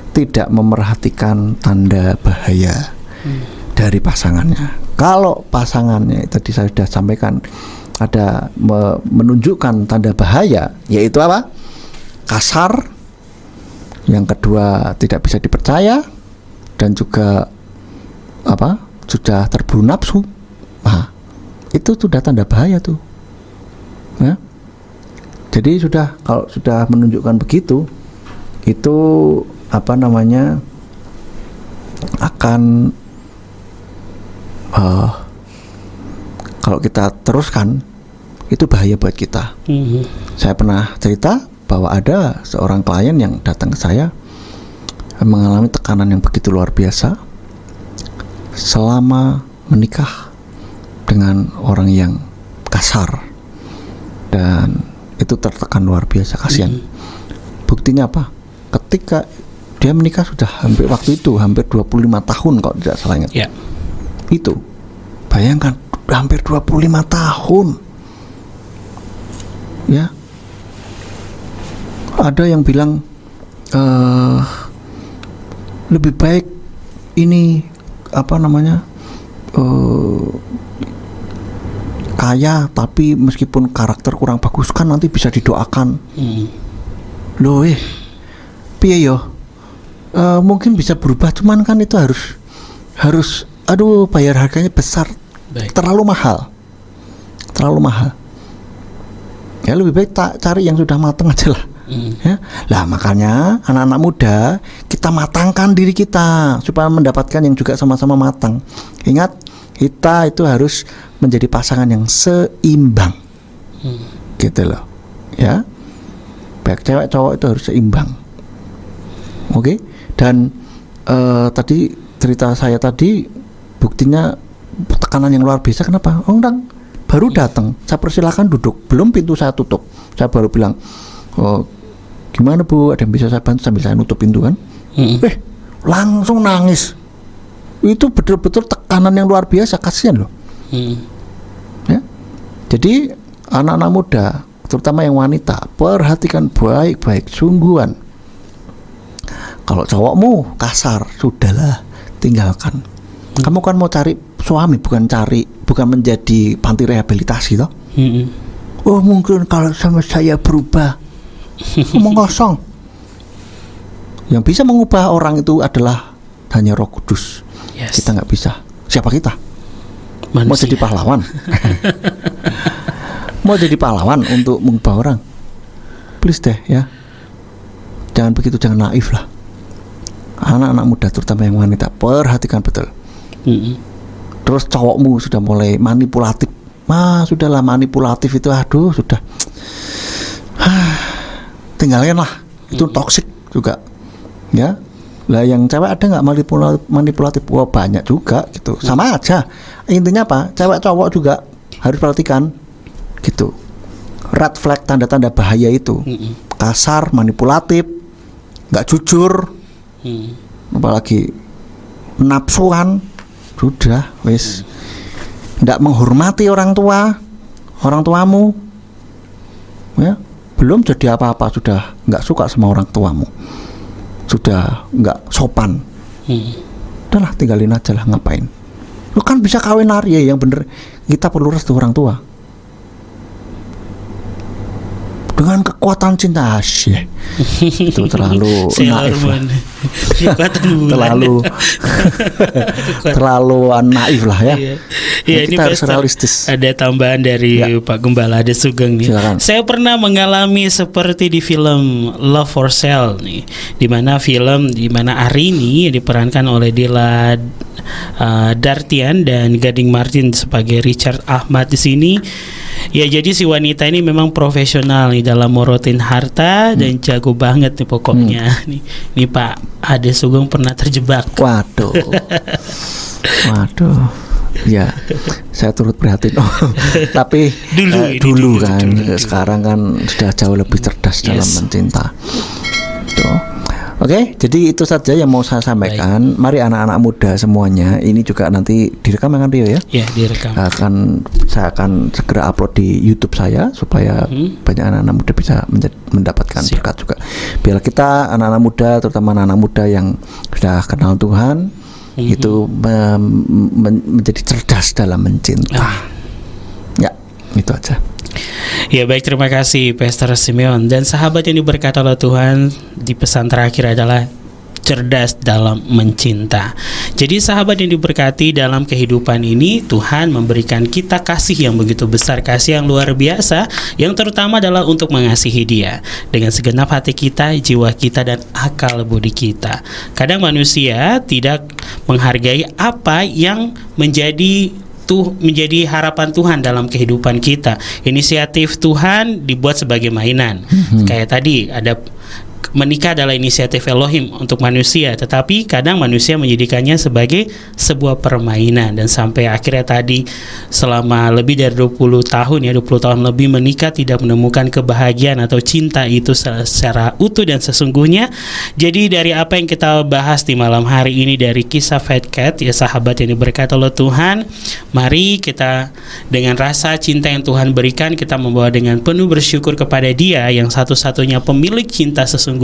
Tidak memerhatikan tanda bahaya dari pasangannya. Kalau pasangannya tadi saya sudah sampaikan ada menunjukkan tanda bahaya, yaitu apa? Kasar. Yang kedua, tidak bisa dipercaya, dan juga apa? Sudah terburu nafsu. Nah, itu sudah tanda bahaya tuh. Ya. Jadi kalau sudah menunjukkan begitu, itu apa namanya akan kalau kita teruskan itu bahaya buat kita. Saya pernah cerita bahwa ada seorang klien yang datang ke saya mengalami tekanan yang begitu luar biasa selama menikah dengan orang yang kasar, dan itu tertekan luar biasa, kasihan. Buktinya apa? Ketika dia menikah sudah hampir 25 tahun kalau tidak salah ingat. Yeah. Itu bayangkan hampir 25 tahun. Ya. Ada yang bilang lebih baik ini apa namanya kaya tapi meskipun karakter kurang bagus kan nanti bisa didoakan. Loh piye yo? Mungkin bisa berubah, cuman kan itu harus bayar harganya besar. Baik. Terlalu mahal. Ya lebih baik cari yang sudah matang aja lah. Ya. Lah makanya anak-anak muda kita matangkan diri kita supaya mendapatkan yang juga sama-sama matang. Ingat, kita itu harus menjadi pasangan yang seimbang. Gitu loh. Ya. Baik cewek cowok itu harus seimbang. Oke. Dan tadi cerita saya tadi buktinya tekanan yang luar biasa. Kenapa? Orang baru datang, saya persilakan duduk, belum pintu saya tutup, saya baru bilang, oh gimana Bu, ada yang bisa saya bantu, sambil saya nutup pintu kan. Langsung nangis. Itu betul-betul tekanan yang luar biasa, kasihan loh. Ya? Jadi anak-anak muda, terutama yang wanita, perhatikan baik-baik, sungguhan. Kalau cowokmu kasar, sudahlah, tinggalkan. Kamu kan mau cari suami, bukan menjadi panti rehabilitasi toh. Oh mungkin kalau sama saya berubah. Ngomong kosong. Yang bisa mengubah orang itu adalah hanya Roh Kudus. Yes. Kita nggak bisa. Siapa kita? Manusia. Mau jadi pahlawan? Mau jadi pahlawan untuk mengubah orang? Please deh ya. Jangan begitu, jangan naif lah. Anak-anak muda terutama yang wanita, perhatikan betul. Terus cowokmu sudah mulai manipulatif. Sudahlah, manipulatif itu aduh sudah. Tinggalin lah, itu toksik juga. Ya. Lah yang cewek ada nggak manipulatif? Wah banyak juga gitu. Sama aja. Intinya apa? Cewek cowok juga harus perhatikan gitu. Red flag, tanda-tanda bahaya itu. Kasar, manipulatif, nggak jujur. Apalagi nafsuan. Sudah, wis. Nggak menghormati orang tuamu. Ya, belum jadi apa-apa sudah nggak suka sama orang tuamu. Sudah nggak sopan. Udahlah, tinggalin aja lah, ngapain. Lu kan bisa kawin lari ya, yang bener. Kita perlu restu orang tua. Dengan kekuatan cinta asyik. Itu terlalu naif lah. Terlalu naif lah ya. Iya, ini kita harus Pastor, realistis. ada tambahan dari Pak Gembala Ade Sugeng nih. Silakan. Saya pernah mengalami seperti di film Love for Sale nih, di mana Arini diperankan oleh Dila Dartian dan Gading Martin sebagai Richard Ahmad di sini. Ya, jadi si wanita ini memang profesional nih dalam morotin harta dan jago banget nih pokoknya. Nih Pak Ade Sugeng pernah terjebak. Waduh. Ya, saya turut prihatin. Tapi dulu kan, sekarang kan sudah jauh lebih cerdas dalam mencinta. Tuh. Oke, jadi itu saja yang mau saya sampaikan. Mari anak-anak muda semuanya, ini juga nanti direkam kan Rio ya? Ya, direkam. Saya akan segera upload di YouTube saya supaya banyak anak-anak muda bisa mendapatkan berkat juga. Biar kita anak-anak muda, terutama anak-anak muda yang sudah kenal Tuhan, itu menjadi cerdas dalam mencinta. Ya, itu aja. Ya, baik, terima kasih Pastor Simeon. Dan sahabat yang diberkati oleh Tuhan, di pesan terakhir adalah cerdas dalam mencinta. Jadi sahabat yang diberkati, dalam kehidupan ini Tuhan memberikan kita kasih yang begitu besar, kasih yang luar biasa, yang terutama adalah untuk mengasihi Dia dengan segenap hati kita, jiwa kita, dan akal budi kita. Kadang manusia tidak menghargai apa yang menjadi harapan Tuhan dalam kehidupan kita. Inisiatif Tuhan dibuat sebagai mainan. Kayak tadi ada menikah adalah inisiatif Elohim untuk manusia, tetapi kadang manusia menjadikannya sebagai sebuah permainan, dan sampai akhirnya tadi selama lebih dari 20 tahun lebih menikah tidak menemukan kebahagiaan atau cinta itu secara utuh dan sesungguhnya. Jadi dari apa yang kita bahas di malam hari ini dari kisah Fat Cat, ya sahabat yang diberkati oleh Tuhan, mari kita dengan rasa cinta yang Tuhan berikan, kita membawa dengan penuh bersyukur kepada Dia yang satu-satunya pemilik cinta sesungguhnya,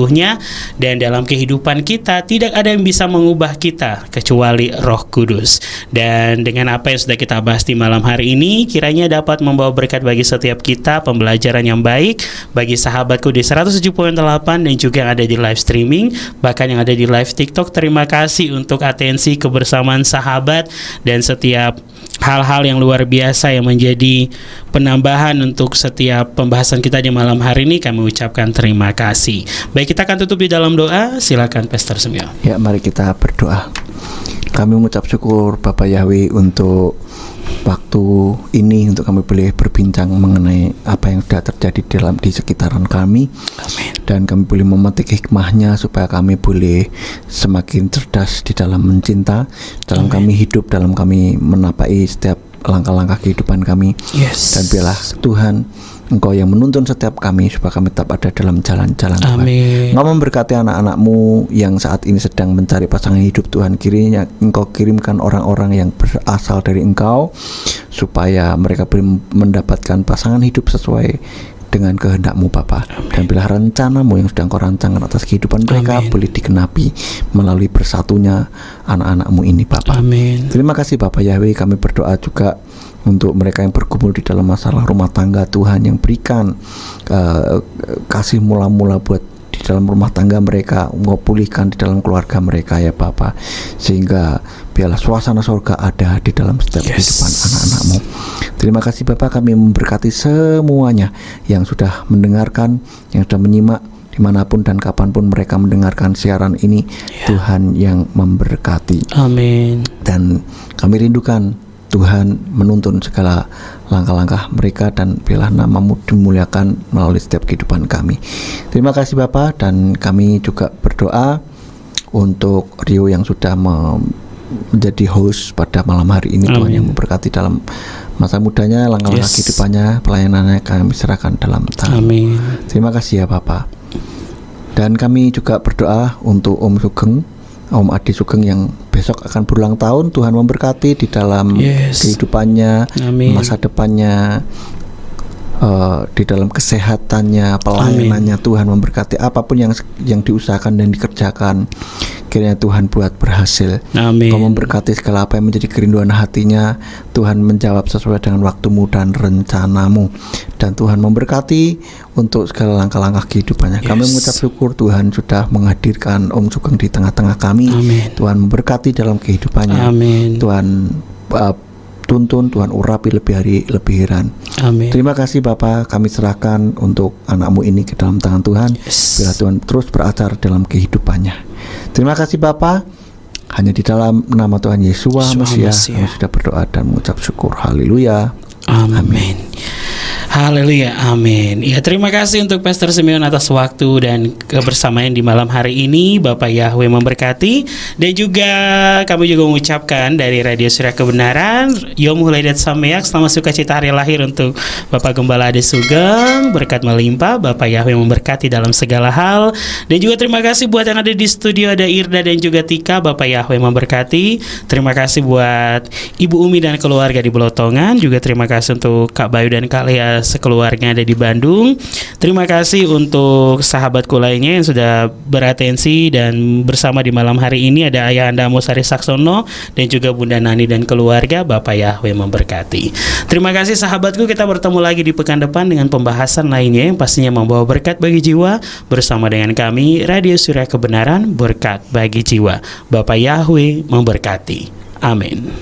dan dalam kehidupan kita tidak ada yang bisa mengubah kita kecuali Roh Kudus. Dan dengan apa yang sudah kita bahas di malam hari ini, kiranya dapat membawa berkat bagi setiap kita, pembelajaran yang baik bagi sahabatku di 107.8 dan juga yang ada di live streaming, bahkan yang ada di live TikTok. Terima kasih untuk atensi kebersamaan sahabat dan setiap hal-hal yang luar biasa yang menjadi penambahan untuk setiap pembahasan kita di malam hari ini. Kami ucapkan terima kasih. Baik, kita akan tutup di dalam doa. Silakan Pastor Simeon. Ya, mari kita berdoa. Kami mengucap syukur Bapak Yahweh untuk waktu ini, untuk kami boleh berbincang mengenai apa yang sudah terjadi di sekitaran kami. Amin. Dan kami boleh memetik hikmahnya supaya kami boleh semakin cerdas di dalam mencinta, dalam kami hidup, dalam kami menapai setiap langkah-langkah kehidupan kami. Yes. Dan biarlah Tuhan, Engkau yang menuntun setiap kami supaya kami tetap ada dalam jalan-jalan Tuhan. Amin. Engkau memberkati anak-anak-Mu yang saat ini sedang mencari pasangan hidup Tuhan. Kiranya Engkau kirimkan orang-orang yang berasal dari Engkau supaya mereka boleh mendapatkan pasangan hidup sesuai dengan kehendak-Mu Bapa. Dan bila rencana-Mu yang sudah Engkau rancangkan atas kehidupan mereka boleh digenapi melalui bersatunya anak-anak-Mu ini Bapa. Amin. Terima kasih Bapak Yahweh. Kami berdoa juga untuk mereka yang bergumul di dalam masalah rumah tangga, Tuhan yang berikan kasih mula-mula buat di dalam rumah tangga mereka, Engkau pulihkan di dalam keluarga mereka ya Bapa, sehingga biarlah suasana surga ada di dalam setiap kehidupan anak-anak-Mu. Terima kasih Bapak, kami memberkati semuanya yang sudah mendengarkan, yang sudah menyimak dimanapun dan kapanpun mereka mendengarkan siaran ini. Tuhan yang memberkati. Amin. Dan kami rindukan Tuhan menuntun segala langkah-langkah mereka, dan biarlah nama-Mu dimuliakan melalui setiap kehidupan kami. Terima kasih Bapak, dan kami juga berdoa untuk Rio yang sudah menjadi host pada malam hari ini. Tuhan yang memberkati dalam masa mudanya, langkah-langkah kehidupannya, pelayanannya kami serahkan dalam tangan. Amin. Terima kasih ya Bapak. Dan kami juga berdoa untuk Om Sugeng, Om Adi Sugeng yang besok akan berulang tahun. Tuhan memberkati di dalam kehidupannya, masa depannya, di dalam kesehatannya, pelayanannya. Tuhan memberkati apapun yang diusahakan dan dikerjakan. Kiranya Tuhan buat berhasil. Amin. Kau memberkati segala apa yang menjadi kerinduan hatinya. Tuhan menjawab sesuai dengan waktu-Mu dan rencana-Mu. Dan Tuhan memberkati untuk segala langkah-langkah kehidupannya. Kami mengucap syukur Tuhan sudah menghadirkan Om Sugeng di tengah-tengah kami. Amin. Tuhan memberkati dalam kehidupannya. Amin. Tuhan tuntun, Tuhan urapi lebih hari lebih heran. Amin. Terima kasih Bapa, kami serahkan untuk anakmu ini ke dalam tangan Tuhan. Yes. Biar Tuhan terus beracar dalam kehidupannya. Terima kasih Bapa. Hanya di dalam nama Tuhan Yesus Mesias kami sudah berdoa dan mengucap syukur. Haleluya. Amin. Haleluya, amin. Ya, terima kasih untuk Pastor Simeon atas waktu dan kebersamaan di malam hari ini. Bapak Yahweh memberkati. Dan juga kami juga mengucapkan dari Radio Surya Kebenaran, Yom Huledat Sameak, selamat sukacita hari lahir untuk Bapak Gembala Ade Sugeng. Berkat melimpah, Bapak Yahweh memberkati dalam segala hal. Dan juga terima kasih buat yang ada di studio, ada Irda dan juga Tika. Bapak Yahweh memberkati. Terima kasih buat Ibu Umi dan keluarga di Belotongan. Juga terima kasih untuk Kak Bayu dan Kak Lea sekeluarga ada di Bandung. Terima kasih untuk sahabatku lainnya yang sudah beratensi dan bersama di malam hari ini. Ada Ayah Anda Mosari Saksono dan juga Bunda Nani dan keluarga. Bapak Yahweh memberkati. Terima kasih sahabatku, kita bertemu lagi di pekan depan dengan pembahasan lainnya yang pastinya membawa berkat bagi jiwa. Bersama dengan kami Radio Surya Kebenaran, berkat bagi jiwa. Bapak Yahweh memberkati. Amin.